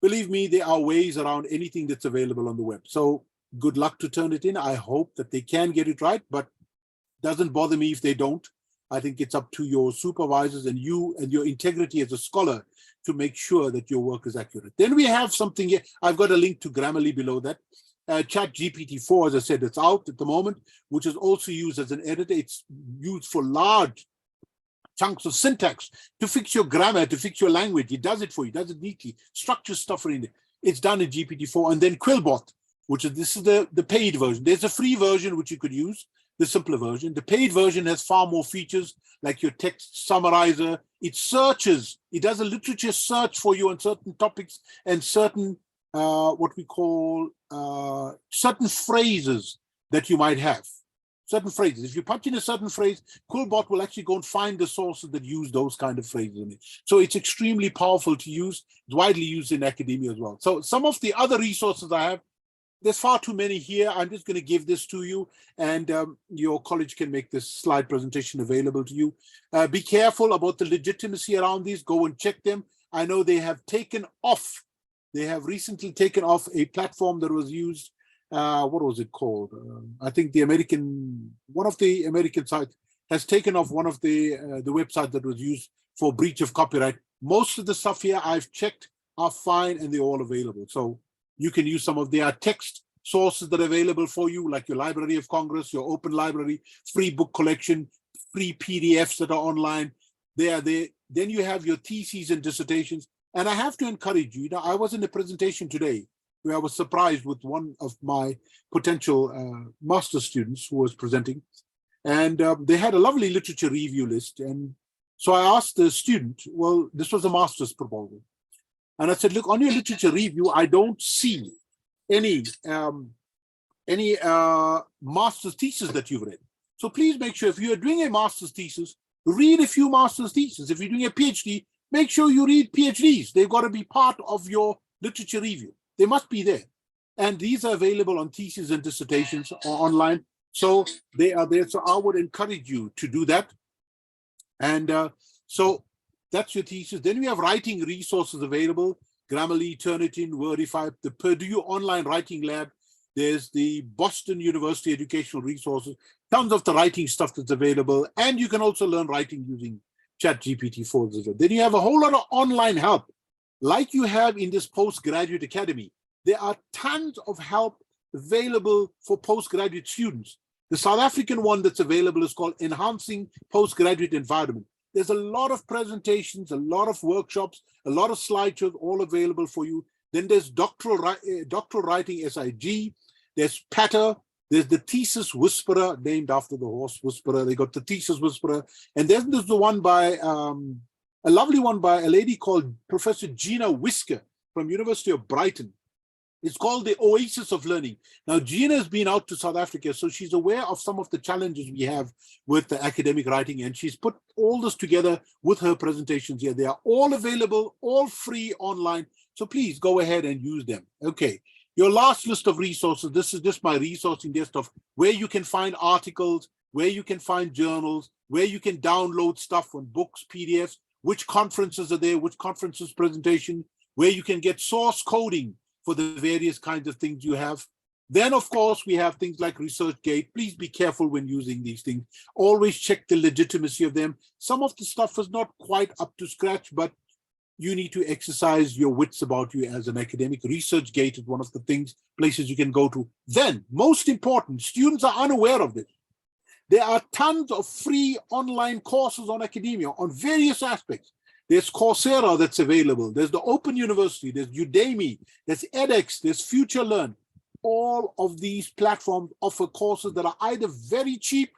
Believe me, there are ways around anything that's available on the web. So good luck to Turnitin. I hope that they can get it right, but doesn't bother me if they don't. I think it's up to your supervisors and you and your integrity as a scholar to make sure that your work is accurate. Then we have something here. I've got a link to Grammarly below that. ChatGPT-4, as I said, it's out at the moment, which is also used as an editor. It's used for large chunks of syntax to fix your grammar, to fix your language. It does it for you, does it neatly, structure stuff in it. It's done in GPT-4. And then Quillbot, this is the paid version. There's a free version which you could use, the simpler version. The paid version has far more features, like your text summarizer. It searches, it does a literature search for you on certain topics and certain what we call certain phrases that you might have. Certain phrases. If you punch in a certain phrase, Quillbot will actually go and find the sources that use those kind of phrases in it. So it's extremely powerful to use. It's widely used in academia as well. So some of the other resources I have, there's far too many here. I'm just going to give this to you, and your college can make this slide presentation available to you. Be careful about the legitimacy around these. Go and check them. I know they have taken off. They have recently taken off a platform that was used. What was it called? I think one of the American sites has taken off one of the websites that was used for breach of copyright. Most of the stuff here I've checked are fine, and they're all available. So you can use some of their text sources that are available for you, like your Library of Congress, your Open Library, free book collection, free PDFs that are online. They are there. Then you have your theses and dissertations. And I have to encourage you. Now, I was in a presentation today where I was surprised with one of my potential master's students who was presenting. And they had a lovely literature review list. And so I asked the student, well, this was a master's proposal. And I said, look, on your literature review, I don't see any master's thesis that you've read. So please make sure if you're doing a master's thesis, read a few master's theses. If you're doing a PhD, make sure you read PhDs. They've got to be part of your literature review. They must be there. And these are available on theses and dissertations or online. So they are there. So I would encourage you to do that. And so that's your thesis. Then we have writing resources available. Grammarly, Turnitin, Wordify, the Purdue Online Writing Lab. There's the Boston University Educational Resources. Tons of the writing stuff that's available. And you can also learn writing using ChatGPT-4. Then you have a whole lot of online help, like you have in this Postgraduate Academy. There are tons of help available for postgraduate students. The South African one that's available is called Enhancing Postgraduate Environment. There's a lot of presentations, a lot of workshops, a lot of slideshows, all available for you. Then there's doctoral writing SIG. There's Patter. There's the Thesis Whisperer, named after the horse whisperer. They got the Thesis Whisperer. And then there's the one by, a lovely one by a lady called Professor Gina Whisker from University of Brighton. It's called the Oasis of Learning. Now, Gina has been out to South Africa, so she's aware of some of the challenges we have with the academic writing, and she's put all this together with her presentations here. They are all available, all free online, so please go ahead and use them. Okay, your last list of resources, this is just my resourcing list of where you can find articles, where you can find journals, where you can download stuff on books, PDFs, which conferences are there, which conferences presentation, where you can get source coding for the various kinds of things you have. Then, of course, we have things like ResearchGate. Please be careful when using these things. Always check the legitimacy of them. Some of the stuff is not quite up to scratch, but you need to exercise your wits about you as an academic. ResearchGate is one of the places you can go to. Then, most important, students are unaware of this. There are tons of free online courses on academia on various aspects. There's Coursera that's available. There's the Open University. There's Udemy. There's edX. There's FutureLearn. All of these platforms offer courses that are either very cheap.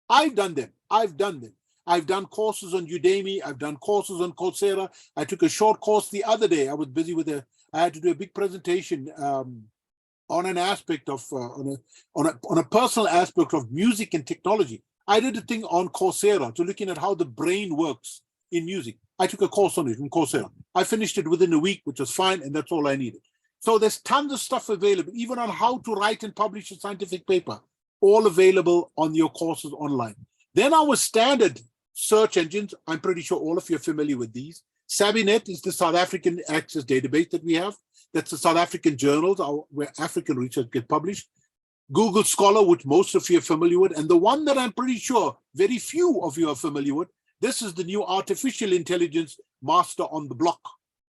I've done them. I've done courses on Udemy. I've done courses on Coursera. I took a short course the other day. I was busy with I had to do a big presentation on an aspect of, on a personal aspect of music and technology. I did a thing on Coursera to looking at how the brain works in music. I took a course on it in Coursera. I finished it within a week, which was fine, and that's all I needed. So there's tons of stuff available, even on how to write and publish a scientific paper, all available on your courses online. Then our standard search engines, I'm pretty sure all of you are familiar with these. SABINet is the South African Access Database that we have. That's the South African journals where African research gets published. Google Scholar, which most of you are familiar with, and the one that I'm pretty sure very few of you are familiar with, this is the new artificial intelligence master on the block.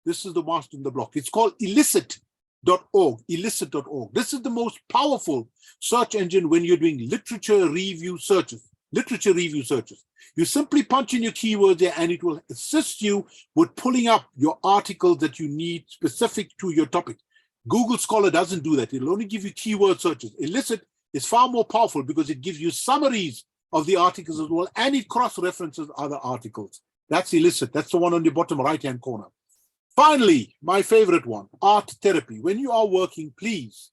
This is the master on the block. It's called Illicit.org, Illicit.org. This is the most powerful search engine when you're doing literature review searches. You simply punch in your keywords there and it will assist you with pulling up your articles that you need specific to your topic. Google Scholar doesn't do that. It'll only give you keyword searches. Illicit is far more powerful because it gives you summaries of the articles as well, and it cross-references other articles. That's Illicit. That's the one on the bottom right-hand corner. Finally, my favorite one, art therapy. When you are working, please,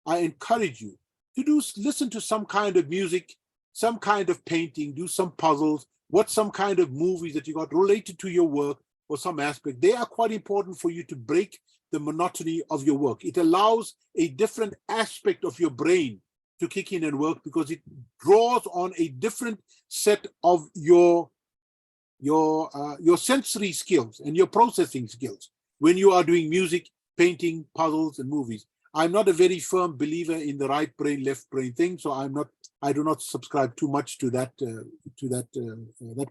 I encourage you to listen to some kind of music, some kind of painting, do some puzzles, watch some kind of movies that you got related to your work or some aspect. They are quite important for you to break the monotony of your work. It allows a different aspect of your brain to kick in and work, because it draws on a different set of your sensory skills and your processing skills when you are doing music, painting, puzzles, and movies. I'm not a very firm believer in the right brain, left brain thing, so I do not subscribe too much to that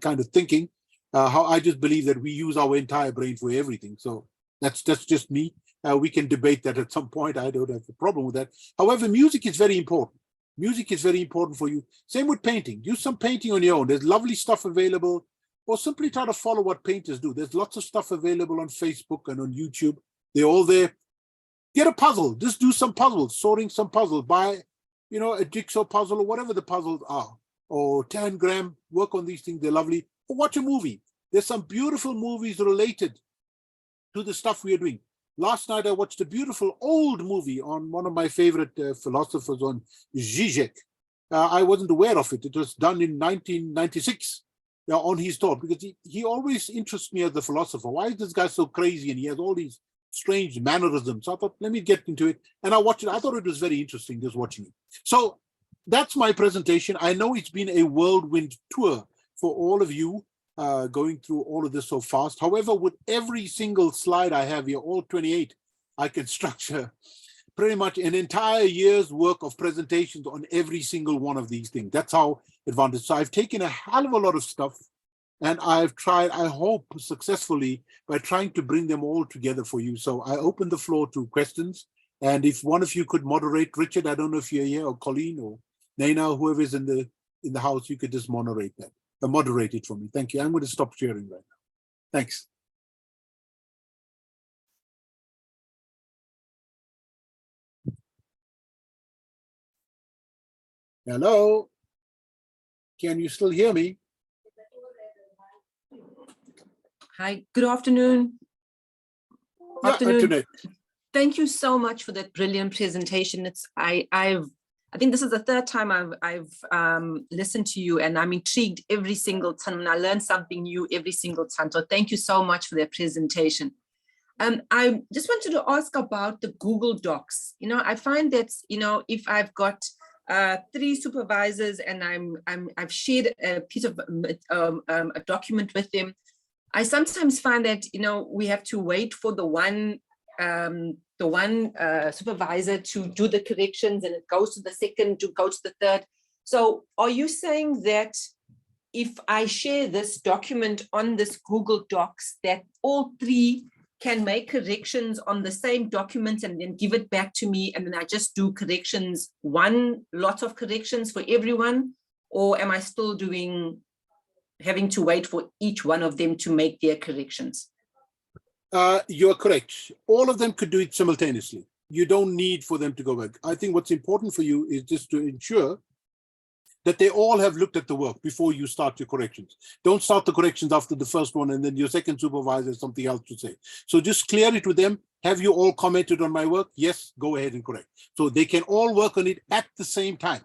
kind of thinking. How I just believe that we use our entire brain for everything. So that's just me. We can debate that at some point. I don't have a problem with that. However, music is very important. Music is very important for you. Same with painting. Do some painting on your own. There's lovely stuff available, or simply try to follow what painters do. There's lots of stuff available on Facebook and on YouTube. They're all there. Get a puzzle. Just do some puzzles, sorting some puzzles. Buy, a jigsaw puzzle or whatever the puzzles are, or tangram. Work on these things. They're lovely. Or watch a movie. There's some beautiful movies related to the stuff we are doing. Last night, I watched a beautiful old movie on one of my favorite philosophers, on Zizek. I wasn't aware of it. It was done in 1996 on his thought, because he always interests me as a philosopher. Why is this guy so crazy and he has all these strange mannerisms? So I thought, let me get into it. And I watched it. I thought it was very interesting just watching it. So that's my presentation. I know it's been a whirlwind tour for all of you, going through all of this so fast. However, with every single slide I have here, all 28, I can structure pretty much an entire year's work of presentations on every single one of these things. That's how advanced. So I've taken a hell of a lot of stuff, and I've tried, I hope successfully, by trying to bring them all together for you. So I open the floor to questions. And if one of you could moderate, Richard, I don't know if you're here, or Colleen or Naina, whoever is in the house, you could just moderate that. Moderate it for me. Thank you. I'm going to stop sharing right now. Thanks. Hello. Can you still hear me? Hi, good afternoon. Yeah, Afternoon. Thank you so much for that brilliant presentation. I think this is the third time I've listened to you, and I'm intrigued every single time, and I learn something new every single time. So thank you so much for that presentation. I just wanted to ask about the Google Docs. I find that, if I've got 3 supervisors and I've shared a piece of a document with them, I sometimes find that, we have to wait for the one supervisor to do the corrections, and it goes to the second to go to the third. So are you saying that if I share this document on this Google Docs, that all 3 can make corrections on the same document and then give it back to me, and then I just do corrections, one lot of corrections for everyone? Or am I still having to wait for each one of them to make their corrections? You're correct. All of them could do it simultaneously. You don't need for them to go back. I think what's important for you is just to ensure that they all have looked at the work before you start your corrections. Don't start the corrections after the first one and then your second supervisor has something else to say. So just clear it with them. Have you all commented on my work? Yes, go ahead and correct. So they can all work on it at the same time.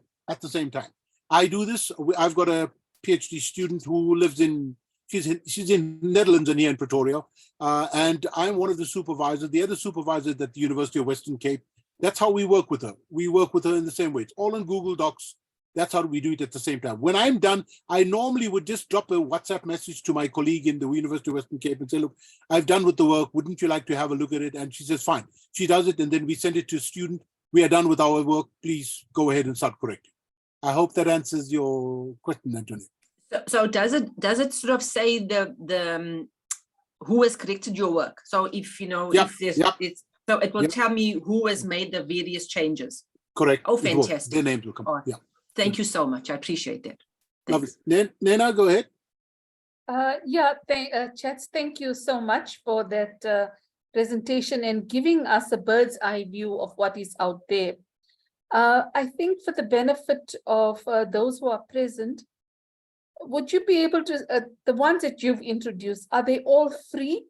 I do this. I've got a PhD student who lives in, she's in Netherlands and here in Pretoria. And I'm one of the supervisors. The other supervisor at the University of Western Cape. That's how we work with her. We work with her in the same way. It's all in Google Docs. That's how we do it at the same time. When I'm done, I normally would just drop a WhatsApp message to my colleague in the University of Western Cape and say, look, I've done with the work. Wouldn't you like to have a look at it? And she says, fine. She does it, and then we send it to a student. We are done with our work. Please go ahead and start correcting. I hope that answers your question, Anthony. So does it sort of say the who has corrected your work? So if if there's so it will tell me who has made the various changes. Correct. Oh, fantastic. Their names will come. Right. Yeah. Thank you so much. I appreciate that. Lovely. Naina, go ahead. Chats, thank you so much for that presentation and giving us a bird's eye view of what is out there. I think for the benefit of those who are present, would you be able to, the ones that you've introduced, are they all free,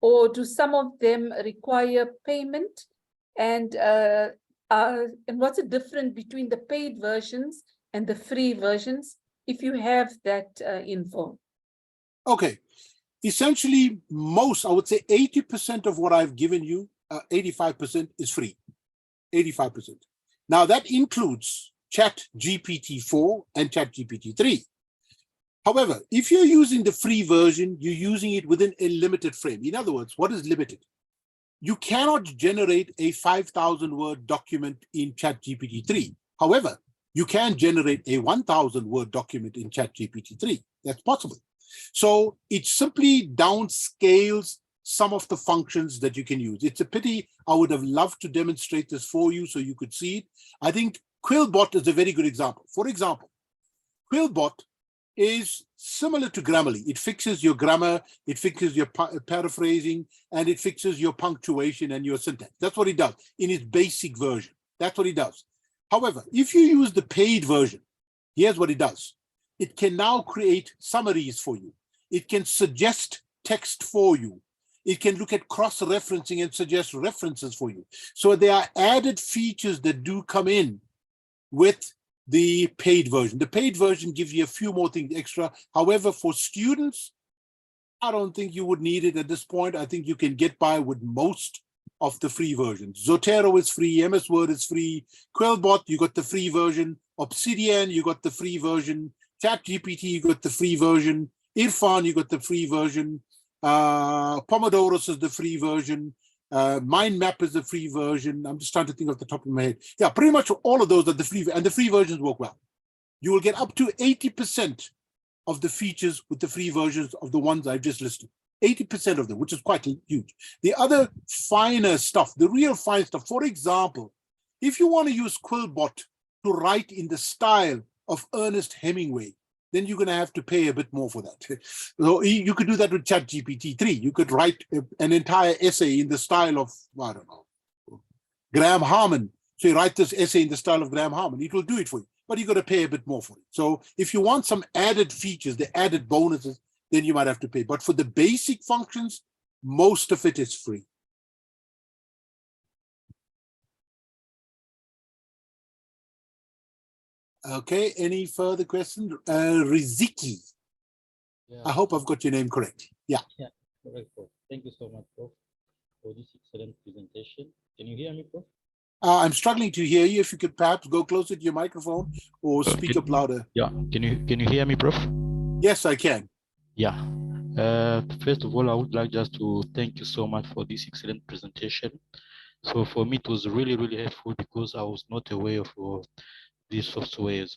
or do some of them require payment? And what's the difference between the paid versions and the free versions, if you have that info? Okay. Essentially, I would say 80% of what I've given you 85% is free. 85%. Now that includes ChatGPT-4 and ChatGPT-3. However, if you're using the free version, you're using it within a limited frame. In other words, what is limited? You cannot generate a 5,000-word document in ChatGPT-3. However, you can generate a 1,000-word document in ChatGPT-3. That's possible. So it simply downscales some of the functions that you can use. It's a pity. I would have loved to demonstrate this for you so you could see it. I think Quillbot is a very good example. For example, Quillbot is similar to Grammarly. It fixes your grammar, it fixes your paraphrasing, and it fixes your punctuation and your syntax. That's what it does in its basic version. That's what it does. However, if you use the paid version, here's what it does. It can now create summaries for you. It can suggest text for you. It can look at cross-referencing and suggest references for you. So there are added features that do come in with the paid version. The paid version gives you a few more things extra. However, for students, I don't think you would need it at this point. I think you can get by with most of the free versions. Zotero is free, MS Word is free, Quillbot, you got the free version, Obsidian, you got the free version, ChatGPT, you got the free version, Irfan, you got the free version, Pomodoros is the free version, Mind Map is the free version. I'm just trying to think off the top of my head. Yeah, pretty much all of those are the free, and the free versions work well. You will get up to 80% of the features with the free versions of the ones I've just listed. 80% of them, which is quite huge. The other finer stuff, the real fine stuff, for example, if you want to use Quillbot to write in the style of Ernest Hemingway, then you're going to have to pay a bit more for that. So you could do that with ChatGPT-3. You could write an entire essay in the style of, I don't know, Graham Harman. So you write this essay in the style of Graham Harman. It will do it for you, but you got to pay a bit more for it. So if you want some added features, the added bonuses, then you might have to pay. But for the basic functions, most of it is free. Okay, any further questions? Riziki, Yeah, I hope I've got your name correct. Yeah. yeah, correct, Prof. Thank you so much, Prof, for this excellent presentation. Can you hear me, Prof? I'm struggling to hear you. If you could perhaps go closer to your microphone or speak up louder. Yeah, can you hear me, Prof? Yes, I can. Yeah. First of all, I would like just to thank you so much for this excellent presentation. So for me, it was really, really helpful because I was not aware of these softwares.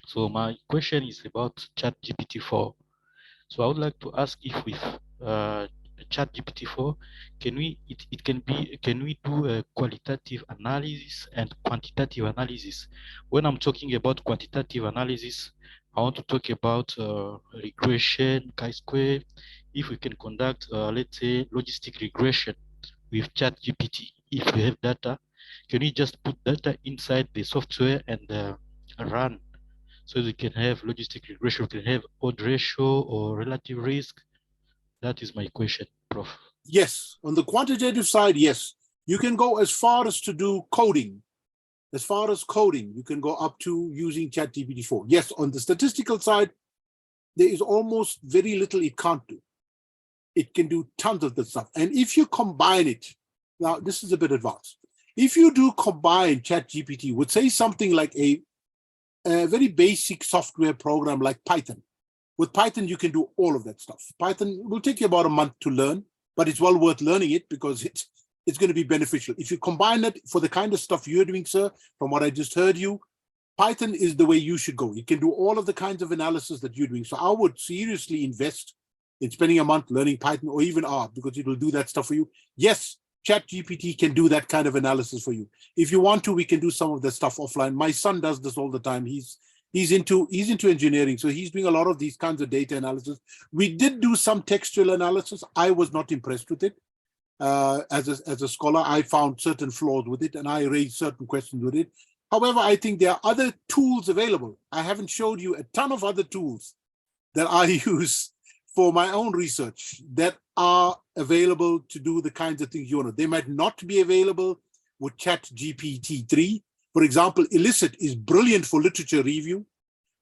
So my question is about ChatGPT-4. So I would like to ask if with ChatGPT-4, can we do a qualitative analysis and quantitative analysis? When I'm talking about quantitative analysis, I want to talk about regression, chi-square. If we can conduct, let's say, logistic regression with ChatGPT, if we have data, can we just put data inside the software and run? So we can have logistic regression, we can have odd ratio or relative risk. That is my question, Prof. Yes, on the quantitative side, yes. You can go as far as to do coding. As far as coding, you can go up to using ChatGPT-4. Yes, on the statistical side, there is almost very little it can't do. It can do tons of the stuff. And if you combine it, now this is a bit advanced. If you do combine ChatGPT with, say, something like a very basic software program like Python. With Python, you can do all of that stuff. Python will take you about a month to learn, but it's well worth learning it because it's going to be beneficial. If you combine it for the kind of stuff you're doing, sir, from what I just heard you, Python is the way you should go. You can do all of the kinds of analysis that you're doing. So I would seriously invest in spending a month learning Python or even R because it will do that stuff for you. Yes, ChatGPT can do that kind of analysis for you. If you want to, we can do some of the stuff offline. My son does this all the time. He's into engineering, so he's doing a lot of these kinds of data analysis. We did do some textual analysis. I was not impressed with it. As a scholar, I found certain flaws with it, and I raised certain questions with it. However, I think there are other tools available. I haven't showed you a ton of other tools that I use for my own research that are available to do the kinds of things you want to. They might not be available with ChatGPT-3. For example, Illicit is brilliant for literature review.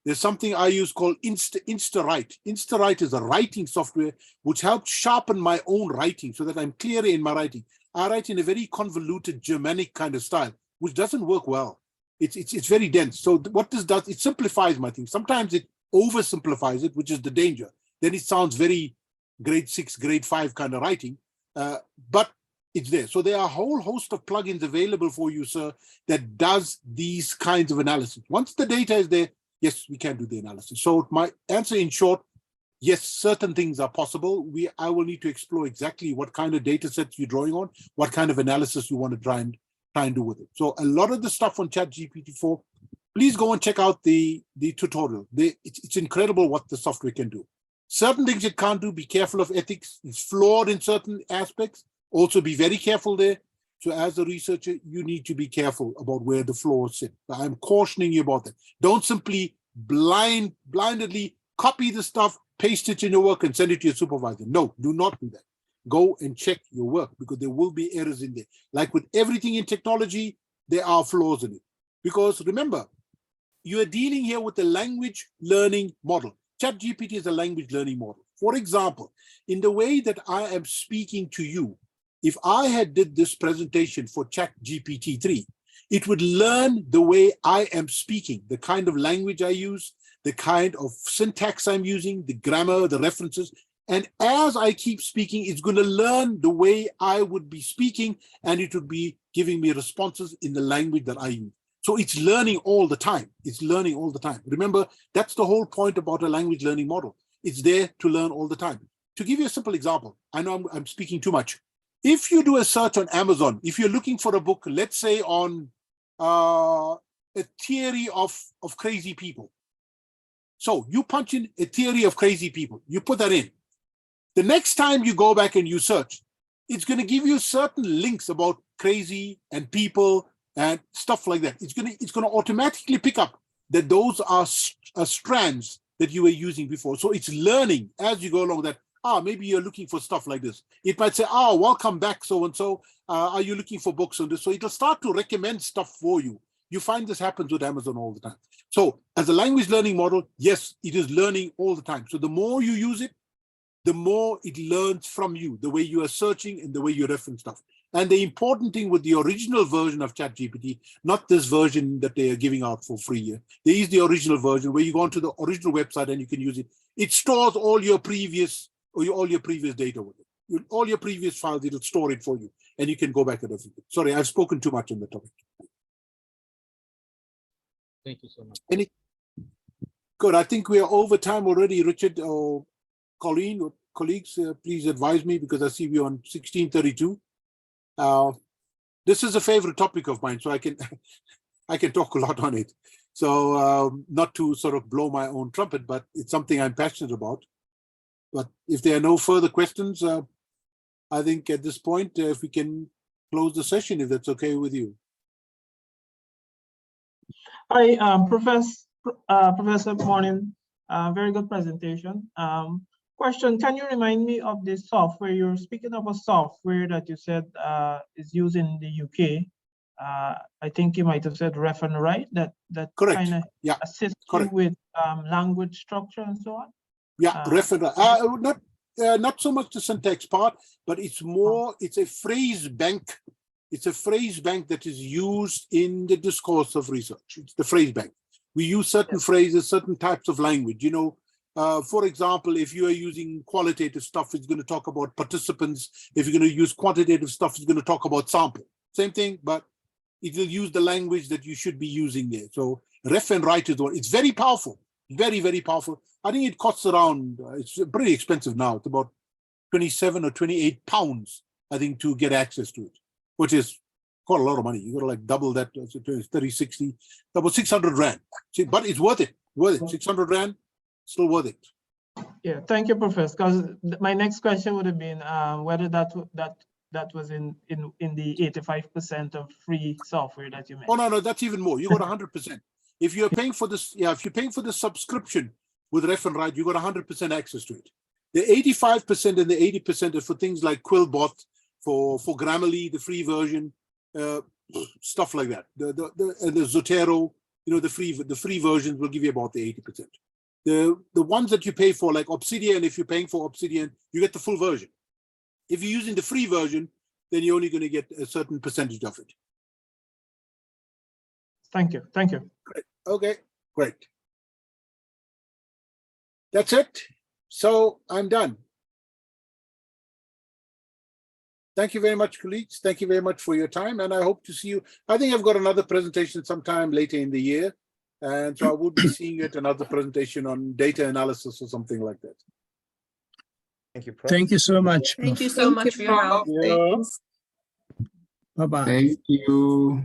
There's something I use called InstaWrite. InstaWrite is a writing software which helps sharpen my own writing so that I'm clearer in my writing. I write in a very convoluted Germanic kind of style, which doesn't work well. It's very dense. So what this does, it simplifies my thing. Sometimes it oversimplifies it, which is the danger. Then it sounds very grade 6, grade 5 kind of writing, but it's there. So there are a whole host of plugins available for you, sir, that does these kinds of analysis. Once the data is there, yes, we can do the analysis. So my answer in short, yes, certain things are possible. I will need to explore exactly what kind of data sets you're drawing on, what kind of analysis you want to try and do with it. So a lot of the stuff on ChatGPT-4, please go and check out the tutorial. It's incredible what the software can do. Certain things it can't do, be careful of ethics. It's flawed in certain aspects. Also be very careful there. So as a researcher, you need to be careful about where the flaws sit. I'm cautioning you about that. Don't simply blindly copy the stuff, paste it in your work and send it to your supervisor. No, do not do that. Go and check your work because there will be errors in there. Like with everything in technology, there are flaws in it. Because remember, you are dealing here with a language learning model. ChatGPT is a language learning model. For example, in the way that I am speaking to you, if I had did this presentation for ChatGPT-3, it would learn the way I am speaking, the kind of language I use, the kind of syntax I'm using, the grammar, the references. And as I keep speaking, it's going to learn the way I would be speaking, and it would be giving me responses in the language that I use. So it's learning all the time. It's learning all the time. Remember, that's the whole point about a language learning model. It's there to learn all the time. To give you a simple example, I know I'm speaking too much. If you do a search on Amazon, if you're looking for a book, let's say on a theory of crazy people. So you punch in a theory of crazy people, you put that in. The next time you go back and you search, it's going to give you certain links about crazy and people and stuff like that. It's going to automatically pick up that those are strands that you were using before. So it's learning as you go along that, maybe you're looking for stuff like this. It might say, welcome back, so-and-so. Are you looking for books on this? So it'll start to recommend stuff for you. You find this happens with Amazon all the time. So as a language learning model, yes, it is learning all the time. So the more you use it, the more it learns from you, the way you are searching and the way you reference stuff. And the important thing with the original version of ChatGPT, not this version that they are giving out for free here. There is the original version where you go onto the original website and you can use it. It stores all your previous data with it. All your previous files, it'll store it for you. And you can go back and everything. Sorry, I've spoken too much on the topic. Thank you so much. Good. I think we are over time already, Richard or Colleen or colleagues. Please advise me because I see we're on 1632. This is a favorite topic of mine, so I can talk a lot on it. So not to sort of blow my own trumpet, but it's something I'm passionate about. But if there are no further questions, I think at this point, if we can close the session, if that's okay with you. Hi, Professor Morning. Very good presentation. Question, can you remind me of the software? You're speaking of a software that you said is used in the UK. I think you might have said Ref and Write, that kind of assists you with language structure and so on? Yeah, Ref and Write. Not so much the syntax part, but it's more, it's a phrase bank. It's a phrase bank that is used in the discourse of research. It's the phrase bank. We use certain phrases, certain types of language. You know, for example, if you are using qualitative stuff, it's going to talk about participants. If you're going to use quantitative stuff, it's going to talk about sample. Same thing, but it will use the language that you should be using there. So Ref and Write is one. It's very powerful, very, very powerful. I think it costs around, it's pretty expensive now. It's about 27 or 28 pounds, I think, to get access to it, which is quite a lot of money. You got to like double that, 30, 60, about 600 Rand. But it's worth it, 600 Rand, still worth it. Yeah, thank you, Professor. Because my next question would have been whether that was in the 85% of free software that you mentioned. Oh, no, that's even more. You got 100%. If you're paying for this, if you're paying for the subscription with Ref and Write, you got 100% access to it. The 85% and the 80% is for things like Quillbot, for Grammarly, the free version, stuff like that. And the Zotero, you know, the free versions will give you about the 80%. The ones that you pay for, like Obsidian, if you're paying for Obsidian, you get the full version. If you're using the free version, then you're only going to get a certain percentage of it. Thank you. Thank you. Great. Okay, great. That's it. So I'm done. Thank you very much, colleagues. Thank you very much for your time. And I hope to see you. I think I've got another presentation sometime later in the year. And so I will be seeing you at another presentation on data analysis or something like that. Thank you, Prof. Thank you so much. Thank you so much for your help. Yeah. Bye-bye. Thank you.